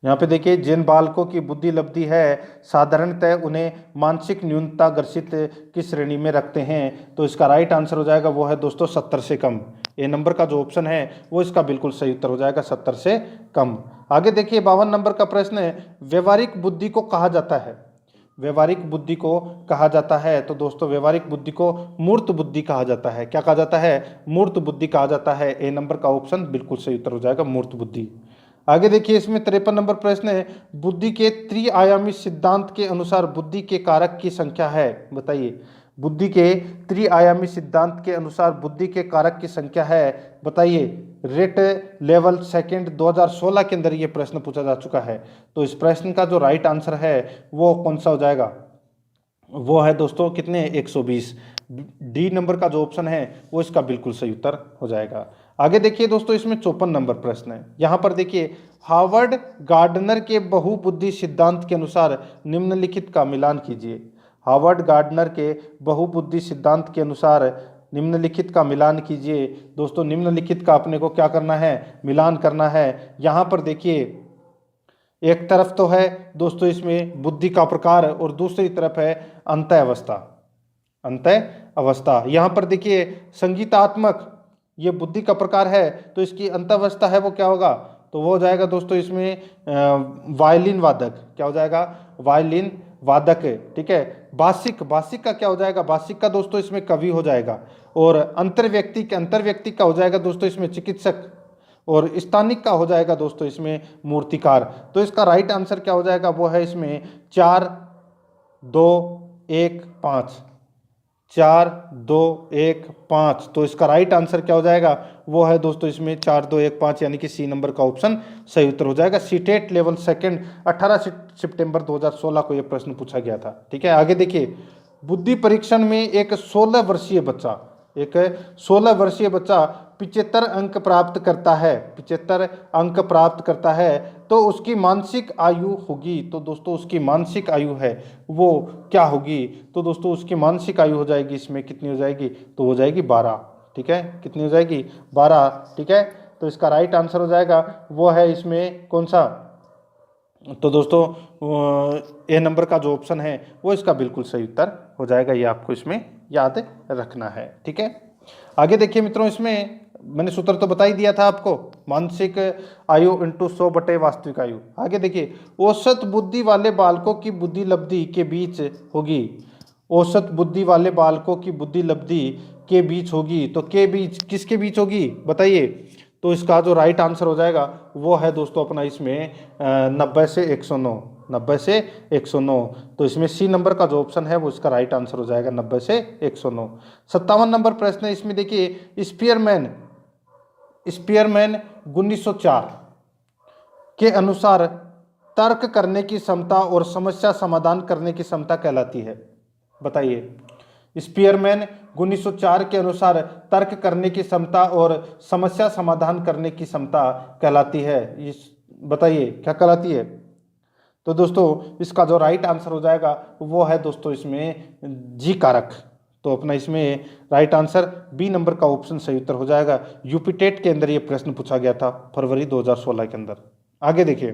यहाँ पे देखिए, जिन बालकों की बुद्धि लब्धि है साधारणतः उन्हें मानसिक न्यूनता ग्रसित की श्रेणी में रखते हैं। तो इसका राइट आंसर हो जाएगा वो है दोस्तों 70 से कम। ए नंबर का जो ऑप्शन है वो इसका बिल्कुल सही उत्तर हो जाएगा, 70 से कम। आगे देखिए, 52 नंबर का प्रश्न है, व्यवहारिक बुद्धि को कहा जाता है? व्यवहारिक बुद्धि को कहा जाता है तो दोस्तों व्यवहारिक बुद्धि को मूर्त बुद्धि कहा जाता है। क्या कहा जाता है? मूर्त बुद्धि कहा जाता है। ए नंबर का ऑप्शन बिल्कुल सही उत्तर हो जाएगा, मूर्त बुद्धि। आगे देखिए, इसमें 53 नंबर प्रश्न है, बुद्धि के त्रिआयामी सिद्धांत के अनुसार बुद्धि के कारक की संख्या है। बताइए, बुद्धि के त्रिआयामी सिद्धांत के अनुसार बुद्धि के कारक की संख्या है। बताइए, रेट लेवल सेकंड 2016 के अंदर ये प्रश्न पूछा जा चुका है। तो इस प्रश्न का जो राइट आंसर है वो कौन सा हो जाएगा? वो है दोस्तों कितने? 120। डी नंबर का जो ऑप्शन है वो इसका बिल्कुल सही उत्तर हो जाएगा। आगे देखिए दोस्तों, इसमें 54 नंबर प्रश्न है। यहाँ पर देखिए, हार्वर्ड गार्डनर के बहुबुद्धि सिद्धांत के अनुसार निम्नलिखित का मिलान कीजिए। हार्वर्ड गार्डनर के बहुबुद्धि सिद्धांत के अनुसार निम्नलिखित का मिलान कीजिए। दोस्तों निम्नलिखित का अपने को क्या करना है? मिलान करना है। यहाँ पर देखिए, एक तरफ तो है दोस्तों इसमें बुद्धि का प्रकार और दूसरी तरफ है अंतः अवस्था। अंतः अवस्था, यहाँ पर देखिए संगीतात्मक ये बुद्धि का प्रकार है तो इसकी अंतः अवस्था है वो क्या होगा? तो वो हो जाएगा दोस्तों इसमें वायलिन वादक। क्या हो जाएगा? वायलिन वादक। ठीक है, भाषिक, भाषिक का क्या हो जाएगा? भाषिक का दोस्तों इसमें कवि हो जाएगा। और अंतर्व्यक्ति का हो जाएगा दोस्तों इसमें चिकित्सक। और स्थानिक का हो जाएगा दोस्तों इसमें मूर्तिकार। तो इसका राइट आंसर क्या हो जाएगा? वो है इसमें 4 2 1 5। 4 2 1 5। तो इसका राइट आंसर क्या हो जाएगा? वो है दोस्तों इसमें 4 2 1 5, यानी कि सी नंबर का ऑप्शन सही उत्तर हो जाएगा। सीटेट लेवल सेकंड 18 सितंबर 2016 को यह प्रश्न पूछा गया था। ठीक है, आगे देखिए, बुद्धि परीक्षण में एक 16 वर्षीय बच्चा 75 अंक प्राप्त करता है, 75 अंक प्राप्त करता है तो उसकी मानसिक आयु होगी। तो दोस्तों उसकी मानसिक आयु है वो क्या होगी? तो दोस्तों उसकी मानसिक आयु हो जाएगी इसमें कितनी हो जाएगी? तो हो जाएगी 12। ठीक है, कितनी हो जाएगी? 12। ठीक है, तो इसका राइट आंसर हो जाएगा वो है इसमें कौन सा? तो दोस्तों ए नंबर का जो ऑप्शन है वो इसका बिल्कुल सही उत्तर हो जाएगा। ये आपको इसमें याद रखना है। ठीक है, आगे देखिए मित्रों, इसमें मैंने सूत्र तो बता ही दिया था आपको, मानसिक आयु इंटू 100 बटे वास्तविक आयु। आगे देखिए, औसत बुद्धि वाले बालकों की बुद्धि लब्धि के बीच होगी। औसत बुद्धि वाले बालकों की बुद्धि लब्धि के बीच होगी। तो के बीच किसके बीच होगी? बताइए। तो इसका जो राइट आंसर हो जाएगा वो है दोस्तों अपना इसमें 90 से 109। 90 से 109। तो इसमें सी नंबर का जो ऑप्शन है वो इसका राइट आंसर हो जाएगा 90 से 109। 57 नंबर प्रश्न है, इसमें देखिए, स्पीयरमैन 1904 के अनुसार तर्क करने की क्षमता और समस्या समाधान करने की क्षमता कहलाती है। बताइए, स्पीयरमैन 1904 के अनुसार तर्क करने की क्षमता और समस्या समाधान करने की क्षमता कहलाती है। इस बताइए क्या कहलाती है? तो दोस्तों इसका जो राइट आंसर हो जाएगा वो है दोस्तों इसमें जी कारक। तो अपना इसमें राइट आंसर बी नंबर का ऑप्शन सही उत्तर हो जाएगा। यूपी टेट के अंदर ये प्रश्न पूछा गया था फरवरी 2016 के अंदर। आगे देखिए,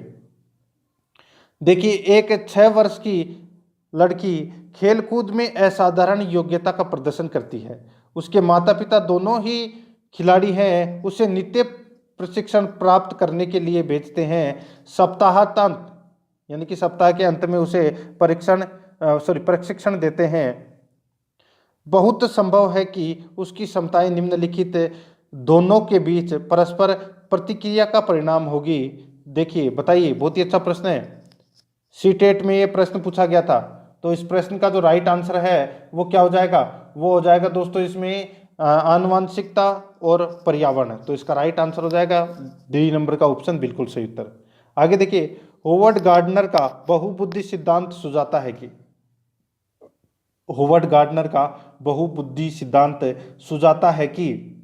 एक 6 वर्ष की लड़की खेलकूद में असाधारण योग्यता का प्रदर्शन करती है। उसके माता पिता दोनों ही खिलाड़ी हैं। उसे नित्य प्रशिक्षण प्राप्त करने के लिए भेजते हैं। सप्ताहांत यानी कि सप्ताह के अंत में उसे प्रशिक्षण देते हैं। बहुत संभव है कि उसकी क्षमताएं निम्नलिखित दोनों के बीच परस्पर प्रतिक्रिया का परिणाम होगी। देखिए, बताइए, बहुत ही अच्छा प्रश्न है। सीटेट में ये प्रश्न पूछा गया था। तो इस प्रश्न का जो राइट आंसर है वो क्या हो जाएगा? वो हो जाएगा दोस्तों इसमें आनुवंशिकता और पर्यावरण। तो इसका राइट आंसर हो जाएगा डी नंबर का ऑप्शन बिल्कुल सही उत्तर। आगे देखिए, होवर्ड गार्डनर का बहुबुद्धि सिद्धांत सुझाता है कि, होवर्ड गार्डनर का बहुबुद्धि सिद्धांत सुझाता है कि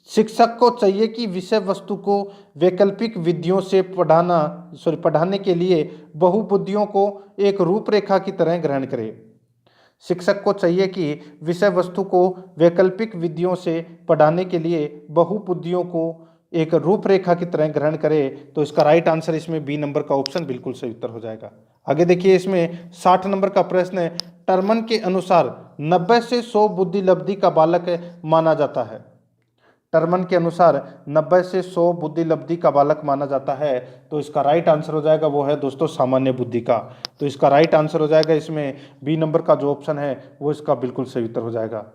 शिक्षक को चाहिए कि विषय वस्तु को वैकल्पिक विधियों से पढ़ाने के लिए बहुबुद्धियों को एक रूपरेखा की तरह ग्रहण करे। शिक्षक को चाहिए कि विषय वस्तु को वैकल्पिक विधियों से पढ़ाने के लिए बहुबुद्धियों को एक रूपरेखा की तरह ग्रहण करे। तो इसका राइट आंसर इसमें बी नंबर का ऑप्शन बिल्कुल सही उत्तर हो जाएगा। आगे देखिए, इसमें 60 नंबर का प्रश्न है, टर्मन के अनुसार 90 से 100 बुद्धि लब्धि का बालक माना जाता है। टर्मन के अनुसार 90 से 100 बुद्धि लब्धि का बालक माना जाता है। तो इसका राइट आंसर हो जाएगा वो है दोस्तों सामान्य बुद्धि का। तो इसका राइट आंसर हो जाएगा इसमें बी नंबर का जो ऑप्शन है वो इसका बिल्कुल सही उत्तर हो जाएगा।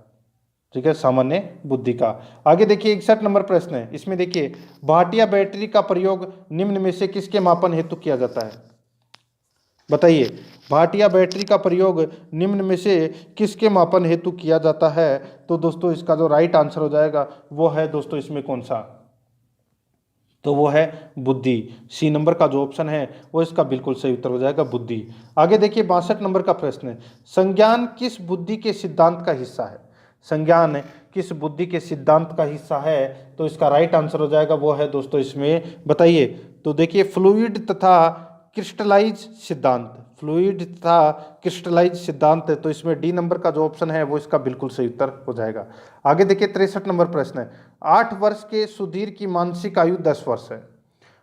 ठीक है, सामान्य बुद्धि का। आगे देखिए 61 नंबर प्रश्न है, इसमें देखिए, भाटिया बैटरी का प्रयोग निम्न में से किसके मापन हेतु किया जाता है? बताइए, भाटिया बैटरी का प्रयोग निम्न में से किसके मापन हेतु किया जाता है? तो दोस्तों इसका जो राइट आंसर हो जाएगा वो है दोस्तों इसमें कौन सा? तो वो है बुद्धि। सी नंबर का जो ऑप्शन है वो इसका बिल्कुल सही उत्तर हो जाएगा बुद्धि। आगे देखिए 62 नंबर का प्रश्न है, संज्ञान किस बुद्धि के सिद्धांत का हिस्सा है? संज्ञान किस बुद्धि के सिद्धांत का हिस्सा है? तो इसका राइट आंसर हो जाएगा वो है दोस्तों इसमें, बताइए। तो देखिए, फ्लूइड तथा क्रिस्टलाइज सिद्धांत, फ्लूइड तथा क्रिस्टलाइज सिद्धांत। तो इसमें डी नंबर का जो ऑप्शन है वो इसका बिल्कुल सही उत्तर हो जाएगा। आगे देखिए 63 नंबर प्रश्न है, 8 वर्ष के सुधीर की मानसिक आयु 10 वर्ष है।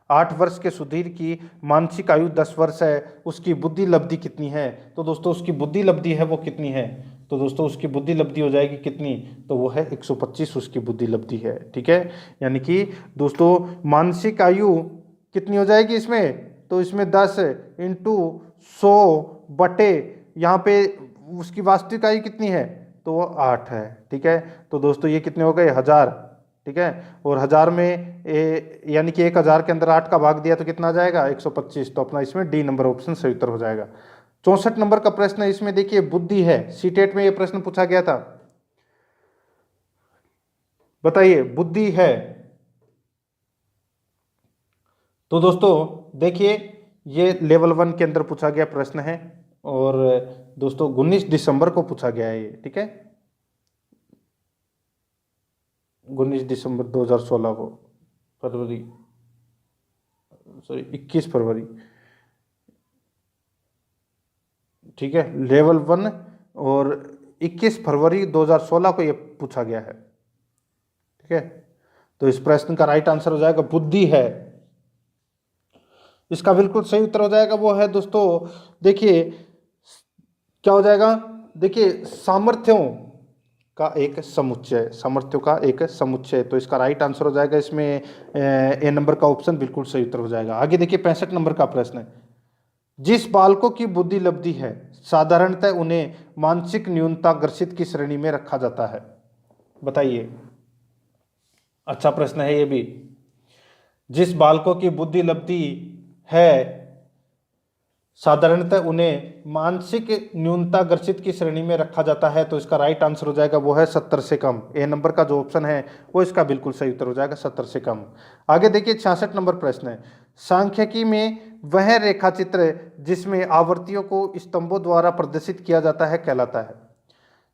8 वर्ष के सुधीर की मानसिक आयु 10 वर्ष है, उसकी बुद्धि लब्धि कितनी है? तो दोस्तों उसकी बुद्धि लब्धि है वो कितनी है? तो दोस्तों उसकी बुद्धि लब्धि हो जाएगी कितनी? तो वो है 125 उसकी बुद्धि लब्धि है। ठीक है, यानी कि दोस्तों मानसिक आयु कितनी हो जाएगी इसमें? तो इसमें 10 इंटू 100 बटे यहाँ पे उसकी वास्तविक आयु कितनी है? तो वो 8 है। ठीक है, तो दोस्तों ये कितने हो गए? 1000। ठीक है, और 1000 में यानी कि 1000 के अंदर 8 का भाग दिया तो कितना आ जाएगा? 125। तो अपना इसमें डी नंबर ऑप्शन सही उत्तर हो जाएगा। 64 नंबर का प्रश्न है, इसमें देखिए बुद्धि है, सीटेट में ये प्रश्न पूछा गया था। बताइए, बुद्धि है। तो दोस्तों देखिए, ये लेवल 1 के अंदर पूछा गया प्रश्न है और दोस्तों 19 दिसंबर को पूछा गया है ये। ठीक है, 19 दिसंबर 2016 को, 21 फरवरी। ठीक है, लेवल 1 और 21 फरवरी 2016 को ये पूछा गया है। ठीक है, तो इस प्रश्न का राइट आंसर हो जाएगा बुद्धि है। इसका बिल्कुल सही उत्तर हो जाएगा वो है दोस्तों, देखिए क्या हो जाएगा? देखिए, सामर्थ्यों का एक समुच्चय, सामर्थ्यों का एक समुच्चय। तो इसका राइट आंसर हो जाएगा इसमें ए नंबर का ऑप्शन बिल्कुल सही उत्तर हो जाएगा। आगे देखिए 65 नंबर का प्रश्न है, जिस बालकों की बुद्धि लब्धि है साधारणतः उन्हें मानसिक न्यूनता ग्रसित की श्रेणी में रखा जाता है। बताइए, अच्छा प्रश्न है ये भी। जिस बालकों की बुद्धि लब्धि है साधारणतः उन्हें मानसिक न्यूनता ग्रसित की श्रेणी में रखा जाता है। तो इसका राइट आंसर हो जाएगा वो है 70 से कम। ए नंबर का जो ऑप्शन है वो इसका बिल्कुल सही उत्तर हो जाएगा 70 से कम। आगे देखिए 66 नंबर प्रश्न है, सांख्यिकी में वह रेखा चित्र जिसमें आवर्तियों को स्तंभों द्वारा प्रदर्शित किया जाता है कहलाता है।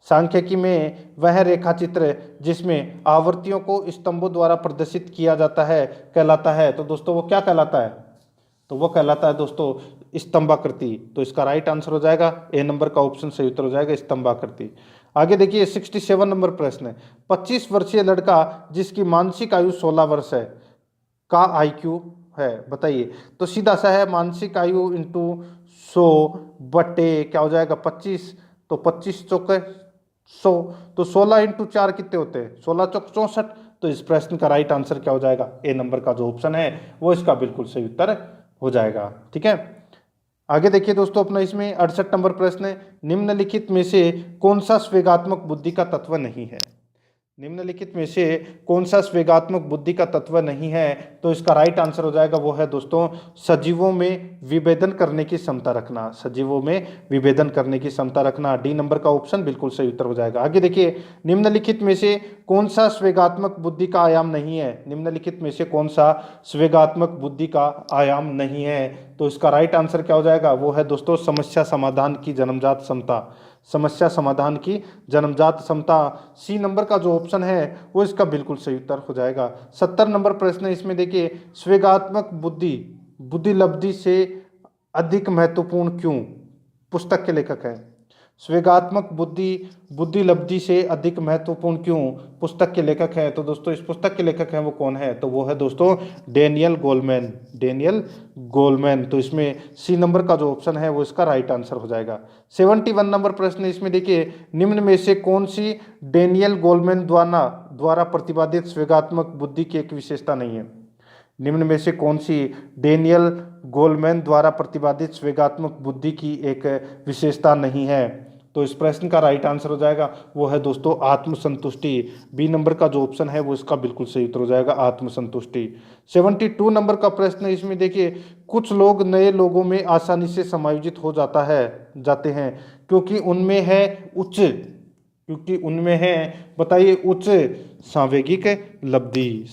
सांख्यिकी में वह रेखा चित्र जिसमें आवर्तियों को स्तंभों द्वारा प्रदर्शित किया जाता है कहलाता है। तो दोस्तों वो क्या कहलाता है? तो वो कहलाता है दोस्तों स्तंभाकृति। तो इसका राइट आंसर हो जाएगा ए नंबर का ऑप्शन सही उत्तर हो जाएगा स्तंभाकृति। आगे देखिए 67 नंबर प्रश्न है, 25 वर्षीय लड़का जिसकी मानसिक आयु 16 वर्ष है का IQ है। बताइए, तो सीधा सा है, मानसिक आयु इंटू 100 बटे क्या हो जाएगा 25। तो 25 चौके 100, तो 16 इंटू 4 कितने होते हैं? 16 चौक 64। तो इस प्रश्न का राइट आंसर क्या हो जाएगा? ए नंबर का जो ऑप्शन है वो इसका बिल्कुल सही उत्तर हो जाएगा। ठीक है, आगे देखिए दोस्तों अपना इसमें 68 नंबर प्रश्न है, निम्नलिखित में से कौन सा स्वेगात्मक बुद्धि का तत्व नहीं है? निम्नलिखित में से कौन सा स्वेगात्मक बुद्धि का तत्व नहीं है? तो इसका राइट आंसर हो जाएगा वो है दोस्तों सजीवों में विभेदन करने की क्षमता रखना। सजीवों में विभेदन करने की क्षमता रखना, डी नंबर का ऑप्शन बिल्कुल सही उत्तर हो जाएगा। आगे देखिए, निम्नलिखित में से कौन सा स्वेगात्मक बुद्धि का आयाम नहीं है? निम्नलिखित में से कौन सा स्वेगात्मक बुद्धि का आयाम नहीं है? तो इसका राइट आंसर क्या हो जाएगा? वो है दोस्तों समस्या समाधान की जन्मजात क्षमता। समस्या समाधान की जन्मजात क्षमता, सी नंबर का जो ऑप्शन है वो इसका बिल्कुल सही उत्तर हो जाएगा। 70 नंबर प्रश्न है, इसमें देखिए स्वेगात्मक बुद्धि बुद्धिलब्धि से अधिक महत्वपूर्ण क्यों? पुस्तक के लेखक हैं। स्वेगात्मक बुद्धि बुद्धिलब्धि से अधिक महत्वपूर्ण क्यों? पुस्तक के लेखक हैं। तो दोस्तों इस पुस्तक के लेखक हैं वो कौन है? तो वो है दोस्तों डेनियल गोलमैन। Daniel Goleman. तो इसमें सी नंबर का जो ऑप्शन है वो इसका राइट आंसर हो जाएगा। 71 नंबर प्रश्न, इसमें देखिए निम्न में से कौन सी डेनियल गोलमैन द्वारा प्रतिपादित स्वेगात्मक बुद्धि की एक विशेषता नहीं है? निम्न में से कौन सी डेनियल गोलमैन द्वारा प्रतिपादित स्वेगात्मक बुद्धि की एक विशेषता नहीं है? तो इस प्रश्न का राइट आंसर हो जाएगा वो है दोस्तों आत्मसंतुष्टि। बी नंबर का जो ऑप्शन है वो इसका बिल्कुल सही उत्तर हो जाएगा आत्मसंतुष्टि। 72 नंबर का प्रश्न है, इसमें देखिए कुछ लोग नए लोगों में आसानी से समायोजित हो जाते हैं क्योंकि उनमें है बताइए उच्च सांवेगिक लब्धि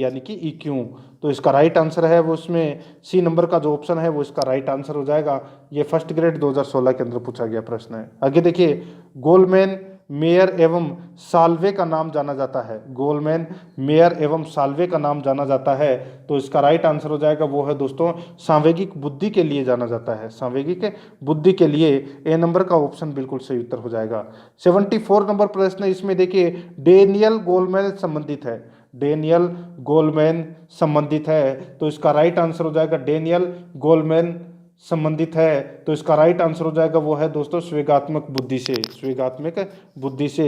यानी कि EQ। तो इसका राइट आंसर है वो उसमें सी नंबर का जो ऑप्शन है वो इसका राइट आंसर हो जाएगा। ये फर्स्ट ग्रेड 2016 के अंदर पूछा गया प्रश्न है। आगे देखिए, गोलमैन मेयर एवं साल्वे का नाम जाना जाता है। गोलमैन मेयर एवं साल्वे का नाम जाना जाता है। तो इसका राइट आंसर हो जाएगा वो है दोस्तों सांवेगिक बुद्धि के लिए जाना जाता है। सांवेगिक बुद्धि के लिए ए नंबर का ऑप्शन बिल्कुल सही उत्तर हो जाएगा। 74 नंबर प्रश्न, इसमें देखिए डेनियल गोलमैन संबंधित है। डेनियल गोलमैन संबंधित है। तो इसका राइट आंसर हो जाएगा डेनियल गोलमैन संबंधित है। तो इसका राइट आंसर हो जाएगा वो है दोस्तों स्वेगात्मक बुद्धि से।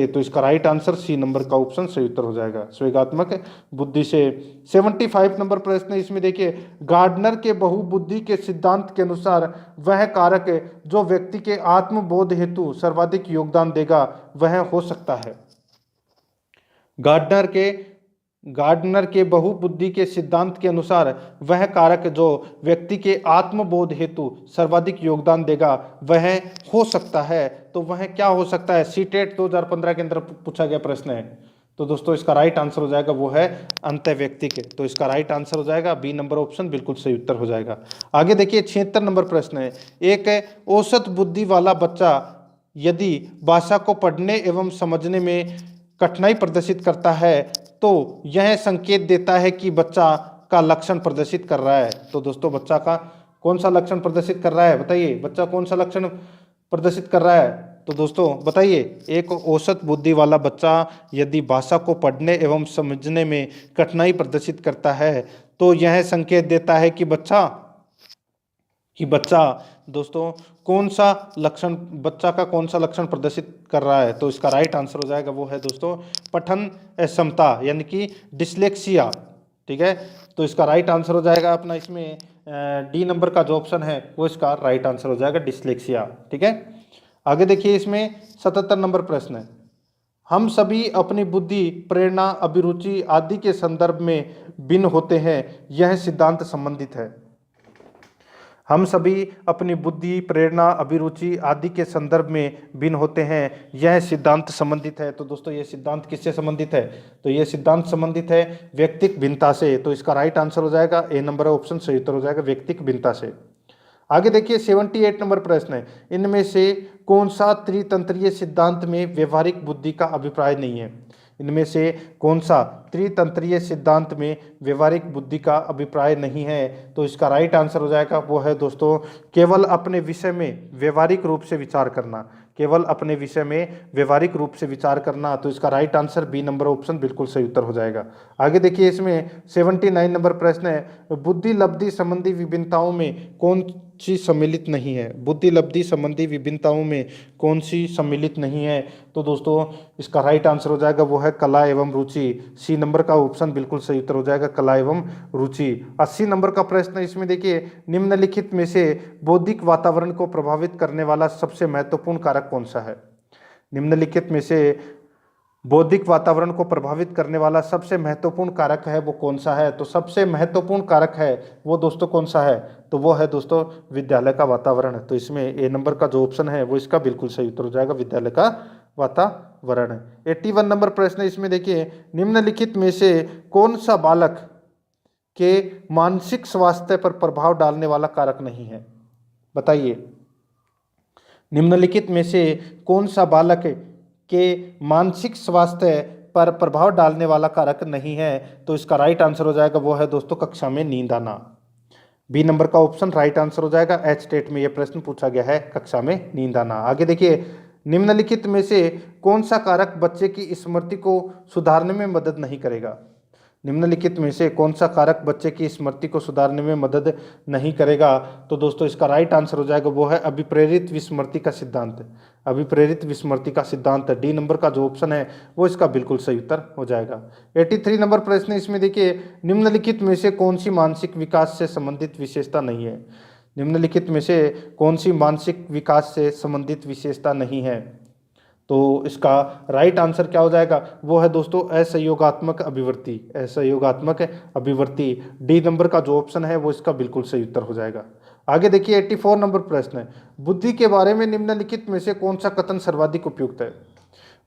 तो इसका राइट आंसर सी नंबर का ऑप्शन सही उत्तर हो जाएगा स्वेगात्मक बुद्धि से। 75 नंबर प्रश्न, इसमें देखिए गार्डनर के बहुबुद्धि के सिद्धांत के अनुसार वह कारक जो व्यक्ति के आत्मबोध हेतु सर्वाधिक योगदान देगा वह हो सकता है। गार्डनर के बहुबुद्धि के सिद्धांत के अनुसार वह कारक जो व्यक्ति के आत्मबोध हेतु सर्वाधिक योगदान देगा वह हो सकता है। तो वह क्या हो सकता है? सीटेट 2015 के अंदर पूछा गया प्रश्न है। तो दोस्तों इसका राइट आंसर हो जाएगा वो है अंतर्व्यक्तिक। तो इसका राइट आंसर हो जाएगा बी नंबर ऑप्शन बिल्कुल सही उत्तर हो जाएगा। आगे देखिए 76 नंबर प्रश्न है, एक औसत बुद्धि वाला बच्चा यदि भाषा को पढ़ने एवं समझने में कठिनाई प्रदर्शित करता है तो यह संकेत देता है कि बच्चा का लक्षण प्रदर्शित कर रहा है। तो दोस्तों बच्चा का कौन सा लक्षण प्रदर्शित कर रहा है? बताइए बच्चा कौन सा लक्षण प्रदर्शित कर रहा है? तो दोस्तों बताइए, एक औसत बुद्धि वाला बच्चा यदि भाषा को पढ़ने एवं समझने में कठिनाई प्रदर्शित करता है तो यह संकेत देता है कि बच्चा दोस्तों बच्चा का कौन सा लक्षण प्रदर्शित कर रहा है? तो इसका राइट आंसर हो जाएगा वो है दोस्तों पठन अक्षमता यानी कि डिसलेक्सिया। ठीक है, तो इसका राइट आंसर हो जाएगा अपना इसमें डी नंबर का जो ऑप्शन है वो इसका राइट आंसर हो जाएगा डिसलेक्सिया। ठीक है, आगे देखिए इसमें 77 नंबर प्रश्न है, हम सभी अपनी बुद्धि प्रेरणा अभिरुचि आदि के संदर्भ में भिन्न होते हैं, यह सिद्धांत संबंधित है। हम सभी अपनी बुद्धि प्रेरणा अभिरुचि आदि के संदर्भ में भिन्न होते हैं, यह सिद्धांत संबंधित है। तो दोस्तों ये सिद्धांत किससे संबंधित है? तो ये सिद्धांत संबंधित है व्यक्तिक भिन्नता से। तो इसका राइट आंसर हो जाएगा ए नंबर ऑप्शन सही उत्तर हो जाएगा व्यक्तिक भिन्नता से। आगे देखिए 78 नंबर प्रश्न है, इनमें से कौन सा त्रितंत्रीय सिद्धांत में व्यवहारिक बुद्धि का अभिप्राय नहीं है? इनमें से कौन सा त्रितंत्रीय सिद्धांत में व्यवहारिक बुद्धि का अभिप्राय नहीं है? तो इसका राइट आंसर हो जाएगा वो है दोस्तों केवल अपने विषय में व्यवहारिक रूप से विचार करना। केवल अपने विषय में व्यवहारिक रूप से विचार करना। तो इसका right answer B number option बिल्कुल सही उत्तर हो जाएगा। आगे देखिए इसमें 79 नंबर प्रश्न है, बुद्धि लब्धि संबंधी विभिन्नताओं में कौन सी सम्मिलित नहीं है? बुद्धि लब्धि संबंधी विभिन्नताओं में कौन सी सम्मिलित नहीं है? तो दोस्तों इसका राइट आंसर हो जाएगा वो है कला एवं रुचि। सी नंबर का ऑप्शन बिल्कुल सही उत्तर हो जाएगा कला एवं रुचि। 80 नंबर का प्रश्न, इसमें देखिए निम्नलिखित में से बौद्धिक वातावरण को प्रभावित करने वाला सबसे महत्वपूर्ण कारक कौन सा है? निम्नलिखित में से बौद्धिक वातावरण को प्रभावित करने वाला सबसे महत्वपूर्ण कारक है वो कौन सा है? तो सबसे महत्वपूर्ण कारक है वो दोस्तों कौन सा है? तो वो है दोस्तों विद्यालय का वातावरण। तो इसमें ए नंबर का जो ऑप्शन है वो इसका बिल्कुल सही उत्तर हो जाएगा, विद्यालय का वातावरण। 81 नंबर प्रश्न, इसमें देखिए, निम्नलिखित में से कौन सा बालक के मानसिक स्वास्थ्य पर प्रभाव डालने वाला कारक नहीं है? बताइए, निम्नलिखित में से कौन सा बालक के मानसिक स्वास्थ्य पर प्रभाव डालने वाला कारक नहीं है? तो इसका राइट आंसर हो जाएगा वो है दोस्तों कक्षा में नींद आना। बी नंबर का ऑप्शन राइट आंसर हो जाएगा। एच स्टेट में यह प्रश्न पूछा गया है, कक्षा में नींद आना। आगे देखिए, निम्नलिखित में से कौन सा कारक बच्चे की स्मृति को सुधारने में मदद नहीं करेगा? निम्नलिखित में से कौन सा कारक बच्चे की स्मृति को सुधारने में मदद नहीं करेगा? तो दोस्तों इसका राइट आंसर हो जाएगा वो है अभिप्रेरित विस्मृति का सिद्धांत। अभिप्रेरित विस्मृति का सिद्धांत, डी नंबर का जो ऑप्शन है वो इसका बिल्कुल सही उत्तर हो जाएगा। 83 नंबर प्रश्न, इसमें देखिए, निम्नलिखित में से कौन सी मानसिक विकास से संबंधित विशेषता नहीं है? निम्नलिखित में से कौन सी मानसिक विकास से संबंधित विशेषता नहीं है? तो इसका राइट आंसर क्या हो जाएगा? वो है दोस्तों असहयोगात्मक अभिवृत्ति। असहयोगात्मक अभिवृत्ति, डी नंबर का जो ऑप्शन है वो इसका बिल्कुल सही उत्तर हो जाएगा। आगे देखिए, 84 नंबर प्रश्न है, बुद्धि के बारे में निम्नलिखित में से कौन सा कथन सर्वाधिक उपयुक्त है?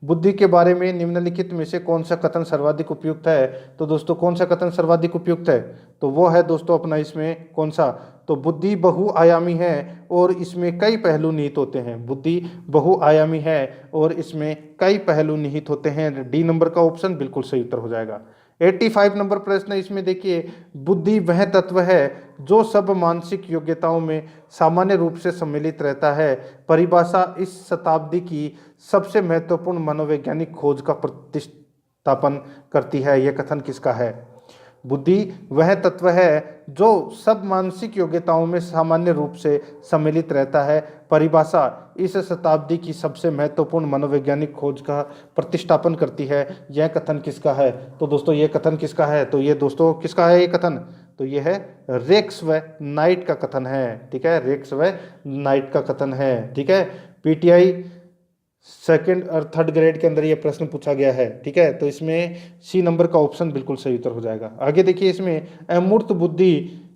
बुद्धि के बारे में निम्नलिखित में से कौन सा कथन सर्वाधिक उपयुक्त है? तो दोस्तों कौन सा कथन सर्वाधिक उपयुक्त है? तो वो है दोस्तों अपना इसमें कौन सा? तो बुद्धि बहुआयामी है और इसमें कई पहलू निहित होते हैं। बुद्धि बहुआयामी है और इसमें कई पहलू निहित होते हैं। डी नंबर का ऑप्शन बिल्कुल सही उत्तर हो जाएगा। 85 नंबर प्रश्न, इसमें देखिए, बुद्धि वह तत्व है जो सब मानसिक योग्यताओं में सामान्य रूप से सम्मिलित रहता है। परिभाषा इस शताब्दी की सबसे महत्वपूर्ण मनोवैज्ञानिक खोज का प्रतिस्थापन करती है। यह कथन किसका है? बुद्धि वह तत्व है जो सब मानसिक योग्यताओं में सामान्य रूप से सम्मिलित रहता है। परिभाषा इस शताब्दी की सबसे महत्वपूर्ण मनोवैज्ञानिक खोज का प्रतिष्ठापन करती है। यह कथन किसका है? तो दोस्तों ये कथन किसका है? तो ये दोस्तों किसका है ये कथन? तो ये है रेक्स व नाइट का कथन है। ठीक है, रेक्स व नाइट का कथन है। ठीक है, पीटीआई सेकंड और थर्ड ग्रेड के अंदर ये प्रश्न पूछा गया है। ठीक है, तो इसमें सी नंबर का ऑप्शन बिल्कुल सही उत्तर हो जाएगा। आगे देखिए, इसमें अमूर्त बुद्धि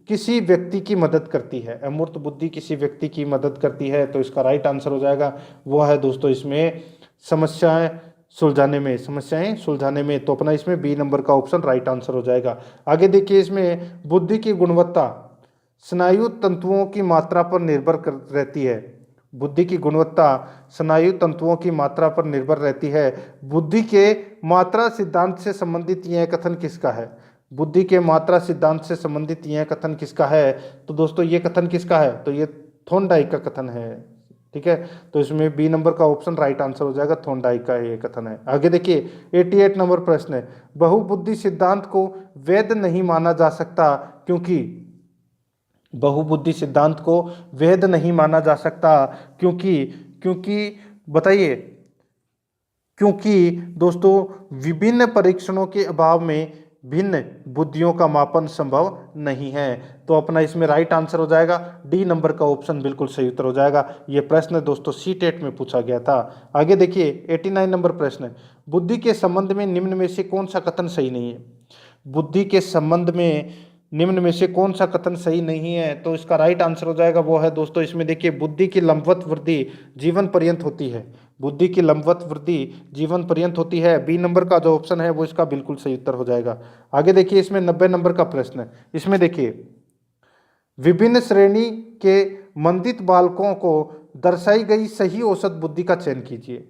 किसी व्यक्ति की मदद करती है। अमूर्त बुद्धि किसी व्यक्ति की मदद करती है, तो इसका राइट आंसर हो जाएगा वो है दोस्तों इसमें समस्याएं सुलझाने में। तो अपना इसमें बी नंबर का ऑप्शन राइट आंसर हो जाएगा। आगे देखिए, इसमें बुद्धि की गुणवत्ता स्नायु तंतुओं की मात्रा पर निर्भर रहती है। बुद्धि की गुणवत्ता स्नायु तंतुओं की मात्रा पर निर्भर रहती है। बुद्धि के मात्रा सिद्धांत से संबंधित यह कथन किसका है? बुद्धि के मात्रा सिद्धांत से संबंधित यह कथन किसका है? तो दोस्तों ये कथन किसका है? तो ये थॉर्नडाइक का कथन है। ठीक है, तो इसमें बी नंबर का ऑप्शन राइट आंसर हो जाएगा, थॉर्नडाइक का ये कथन है। आगे देखिए, 88 नंबर प्रश्न है, बहुबुद्धि सिद्धांत को वैध नहीं माना जा सकता क्योंकि बहुबुद्धि सिद्धांत को वैध नहीं माना जा सकता क्योंकि बताइए, क्योंकि दोस्तों विभिन्न परीक्षणों के अभाव में भिन्न बुद्धियों का मापन संभव नहीं है। तो अपना इसमें राइट आंसर हो जाएगा डी नंबर का ऑप्शन बिल्कुल सही उत्तर हो जाएगा। ये प्रश्न दोस्तों सीटेट में पूछा गया था। आगे देखिए, 89 नंबर प्रश्न, बुद्धि के संबंध में निम्न में से कौन सा कथन सही नहीं है? बुद्धि के संबंध में निम्न में से कौन सा कथन सही नहीं है? तो इसका राइट आंसर हो जाएगा वो है दोस्तों इसमें देखिए, बुद्धि की लंबवत वृद्धि जीवन पर्यंत होती है। बुद्धि की लंबवत वृद्धि जीवन पर्यंत होती है। बी नंबर का जो ऑप्शन है वो इसका बिल्कुल सही उत्तर हो जाएगा। आगे देखिए, इसमें 90 नंबर का प्रश्न है। इसमें देखिए, विभिन्न श्रेणी के मंदित बालकों को दर्शाई गई सही औसत बुद्धि का चयन कीजिए।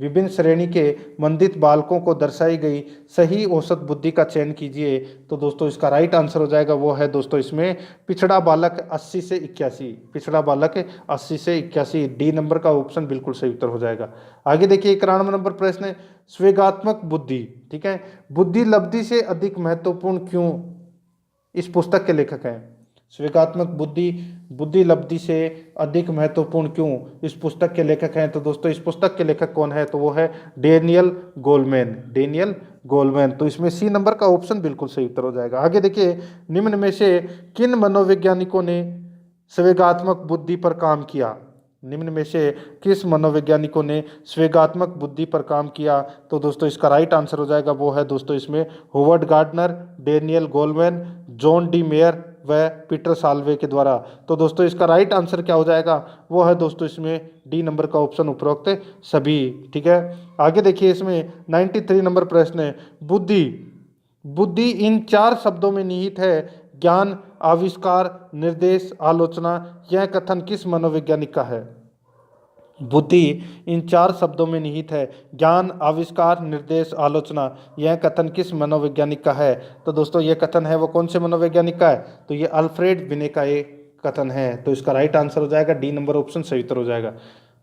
विभिन्न श्रेणी के मंदित बालकों को दर्शाई गई सही औसत बुद्धि का चयन कीजिए। तो दोस्तों इसका राइट आंसर हो जाएगा वो है दोस्तों इसमें पिछड़ा बालक 80 से 81। पिछड़ा बालक 80 से 81, डी नंबर का ऑप्शन बिल्कुल सही उत्तर हो जाएगा। आगे देखिए, 91 नंबर प्रश्न है, स्वेगात्मक बुद्धि। ठीक है, बुद्धि लब्धि से अधिक महत्वपूर्ण क्यों? इस पुस्तक के लेखक हैं। स्वेगात्मक बुद्धि लब्धि से अधिक महत्वपूर्ण क्यों? इस पुस्तक के लेखक हैं। तो दोस्तों इस पुस्तक के लेखक कौन है? तो वो है डेनियल गोलमैन। Daniel Goleman. तो इसमें सी नंबर का ऑप्शन बिल्कुल सही उत्तर हो जाएगा। आगे देखिए, निम्न में से किन मनोवैज्ञानिकों ने स्वेगात्मक बुद्धि पर काम किया? निम्न में से किस मनोवैज्ञानिकों ने स्वेगात्मक बुद्धि पर काम किया? तो दोस्तों इसका राइट आंसर हो जाएगा वो है दोस्तों इसमें Howard Gardner, Daniel Goleman, John D Mayer व पीटर साल्वे के द्वारा। तो दोस्तों इसका राइट आंसर क्या हो जाएगा? वो है दोस्तों इसमें डी नंबर का ऑप्शन उपरोक्त सभी। ठीक है, आगे देखिए इसमें 93 नंबर प्रश्न है, बुद्धि बुद्धि इन 4 शब्दों में निहित है। ज्ञान, आविष्कार, निर्देश, आलोचना। यह कथन किस मनोवैज्ञानिक का है? बुद्धि इन 4 शब्दों में निहित है। ज्ञान, आविष्कार, निर्देश, आलोचना। यह कथन किस मनोवैज्ञानिक का है? तो दोस्तों यह कथन है वो कौन से मनोवैज्ञानिक का है? तो ये अल्फ्रेड बिने का ये कथन है। तो इसका राइट आंसर हो जाएगा डी नंबर ऑप्शन सही उत्तर हो जाएगा।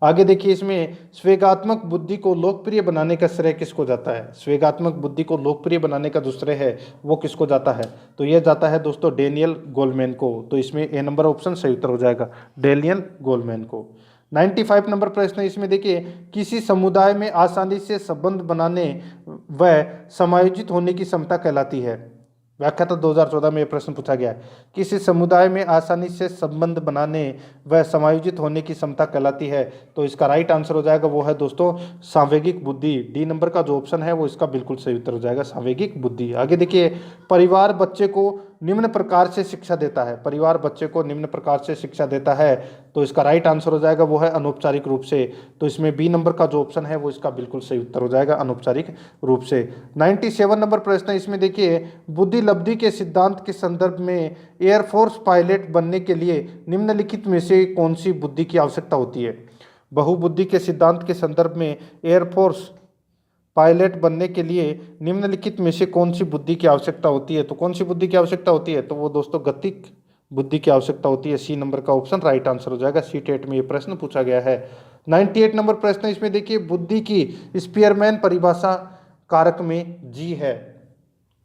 आगे देखिए इसमें स्वेगात्मक बुद्धि को लोकप्रिय बनाने का श्रेय किसको जाता है? स्वेगात्मक बुद्धि को लोकप्रिय बनाने का जो श्रेय है वो किसको जाता है? तो यह जाता है दोस्तों डेनियल गोलमैन को। तो इसमें ए नंबर ऑप्शन सही उत्तर हो जाएगा, डेनियल गोलमैन को। 95 नंबर प्रश्न है, इसमें देखिए किसी समुदाय में आसानी से संबंध बनाने व समायोजित होने की क्षमता कहलाती है। व्याख्या तो 2014 में यह प्रश्न पूछा गया है। किसी समुदाय में आसानी से संबंध बनाने व समायोजित होने की क्षमता कहलाती है। तो इसका राइट आंसर हो जाएगा वो है दोस्तों सावेगिक बुद्धि। डी नंबर का जो ऑप्शन है वो इसका बिल्कुल सही उत्तर हो जाएगा, सावेगिक बुद्धि। आगे देखिए परिवार बच्चे को निम्न प्रकार से शिक्षा देता है। परिवार बच्चे को निम्न प्रकार से शिक्षा देता है। तो इसका राइट आंसर हो जाएगा वो है अनौपचारिक रूप से। तो इसमें बी नंबर का जो ऑप्शन है वो इसका बिल्कुल सही उत्तर हो जाएगा, अनौपचारिक रूप से। 97 नंबर प्रश्न है, इसमें देखिए बुद्धि लब्धि के सिद्धांत के संदर्भ में एयरफोर्स पायलट बनने के लिए निम्नलिखित में से कौन सी बुद्धि की आवश्यकता होती है? बहुबुद्धि के सिद्धांत के संदर्भ में एयरफोर्स पायलट बनने के लिए निम्नलिखित में से कौन सी बुद्धि की आवश्यकता होती है? तो कौन सी बुद्धि की आवश्यकता होती है? तो वो दोस्तों गतिक बुद्धि की आवश्यकता होती है। सी नंबर का ऑप्शन राइट आंसर हो जाएगा। सी टेट में ये प्रश्न पूछा गया है। 98 नंबर प्रश्न, इसमें देखिए बुद्धि की स्पीयरमैन परिभाषा कारक में जी है।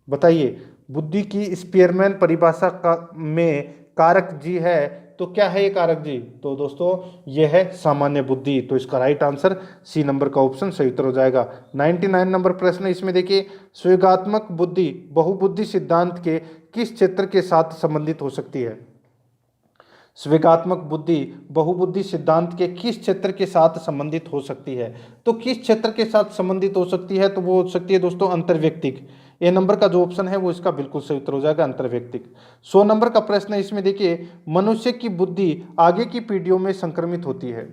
बताइए बुद्धि की स्पीयरमैन परिभाषा में कारक जी है तो क्या है ये कारक जी? तो दोस्तों ये है सामान्य बुद्धि। तो इसका राइट आंसर सी नंबर का ऑप्शन सही उत्तर हो जाएगा। 99 नंबर प्रश्न, इसमें देखिए स्वेगात्मक बुद्धि बहुबुद्धि सिद्धांत के किस क्षेत्र के साथ संबंधित हो सकती है? स्वेगात्मक बुद्धि बहुबुद्धि सिद्धांत के किस क्षेत्र के साथ संबंधित हो सकती है? तो किस क्षेत्र के साथ संबंधित हो सकती है? तो वो हो सकती है दोस्तों अंतर्व्यक्तिक। ए नंबर का जो ऑप्शन है वो इसका बिल्कुल सही उत्तर हो जाएगा, अंतर्व्यक्तिक। 100 नंबर का प्रश्न है, इसमें देखिए मनुष्य की बुद्धि आगे की पीढ़ियों में संक्रमित होती है।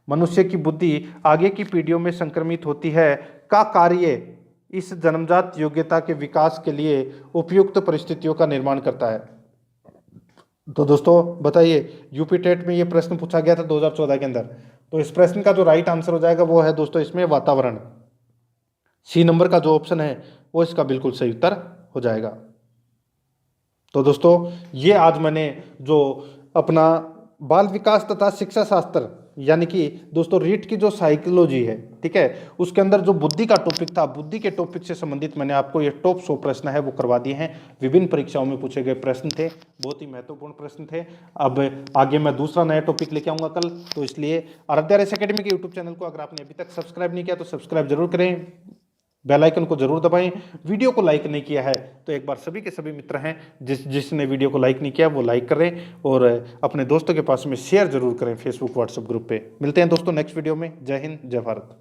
मनुष्य की बुद्धि आगे की पीढ़ियों में संक्रमित होती है का कार्य इस जन्मजात योग्यता के विकास के लिए उपयुक्त परिस्थितियों का निर्माण करता है। तो दोस्तों बताइए यूपी टेट में ये प्रश्न पूछा गया था 2014 के अंदर। तो इस प्रश्न का जो राइट आंसर हो जाएगा वो है दोस्तों इसमें वातावरण। सी नंबर का जो ऑप्शन है वो इसका बिल्कुल सही उत्तर हो जाएगा। तो दोस्तों ये आज मैंने जो अपना बाल विकास तथा शिक्षा शास्त्र यानी कि दोस्तों रीट की जो साइकोलॉजी है, ठीक है, उसके अंदर जो बुद्धि का टॉपिक था, बुद्धि के टॉपिक से संबंधित मैंने आपको ये टॉप 100 प्रश्न है वो करवा दिए हैं। विभिन्न परीक्षाओं में पूछे गए प्रश्न थे, बहुत ही महत्वपूर्ण प्रश्न थे। अब आगे मैं दूसरा नया टॉपिक लेके आऊंगा कल। तो इसलिए आराध्या रेस एकेडमी के यूट्यूब चैनल को अगर आपने अभी तक सब्सक्राइब नहीं किया तो सब्सक्राइब जरूर करें, बेल आइकन को जरूर दबाएं। वीडियो को लाइक नहीं किया है तो एक बार सभी के सभी मित्र हैं जिसने वीडियो को लाइक नहीं किया वो लाइक करें और अपने दोस्तों के पास में शेयर जरूर करें फेसबुक व्हाट्सएप ग्रुप पे। मिलते हैं दोस्तों नेक्स्ट वीडियो में। जय हिंद, जय भारत।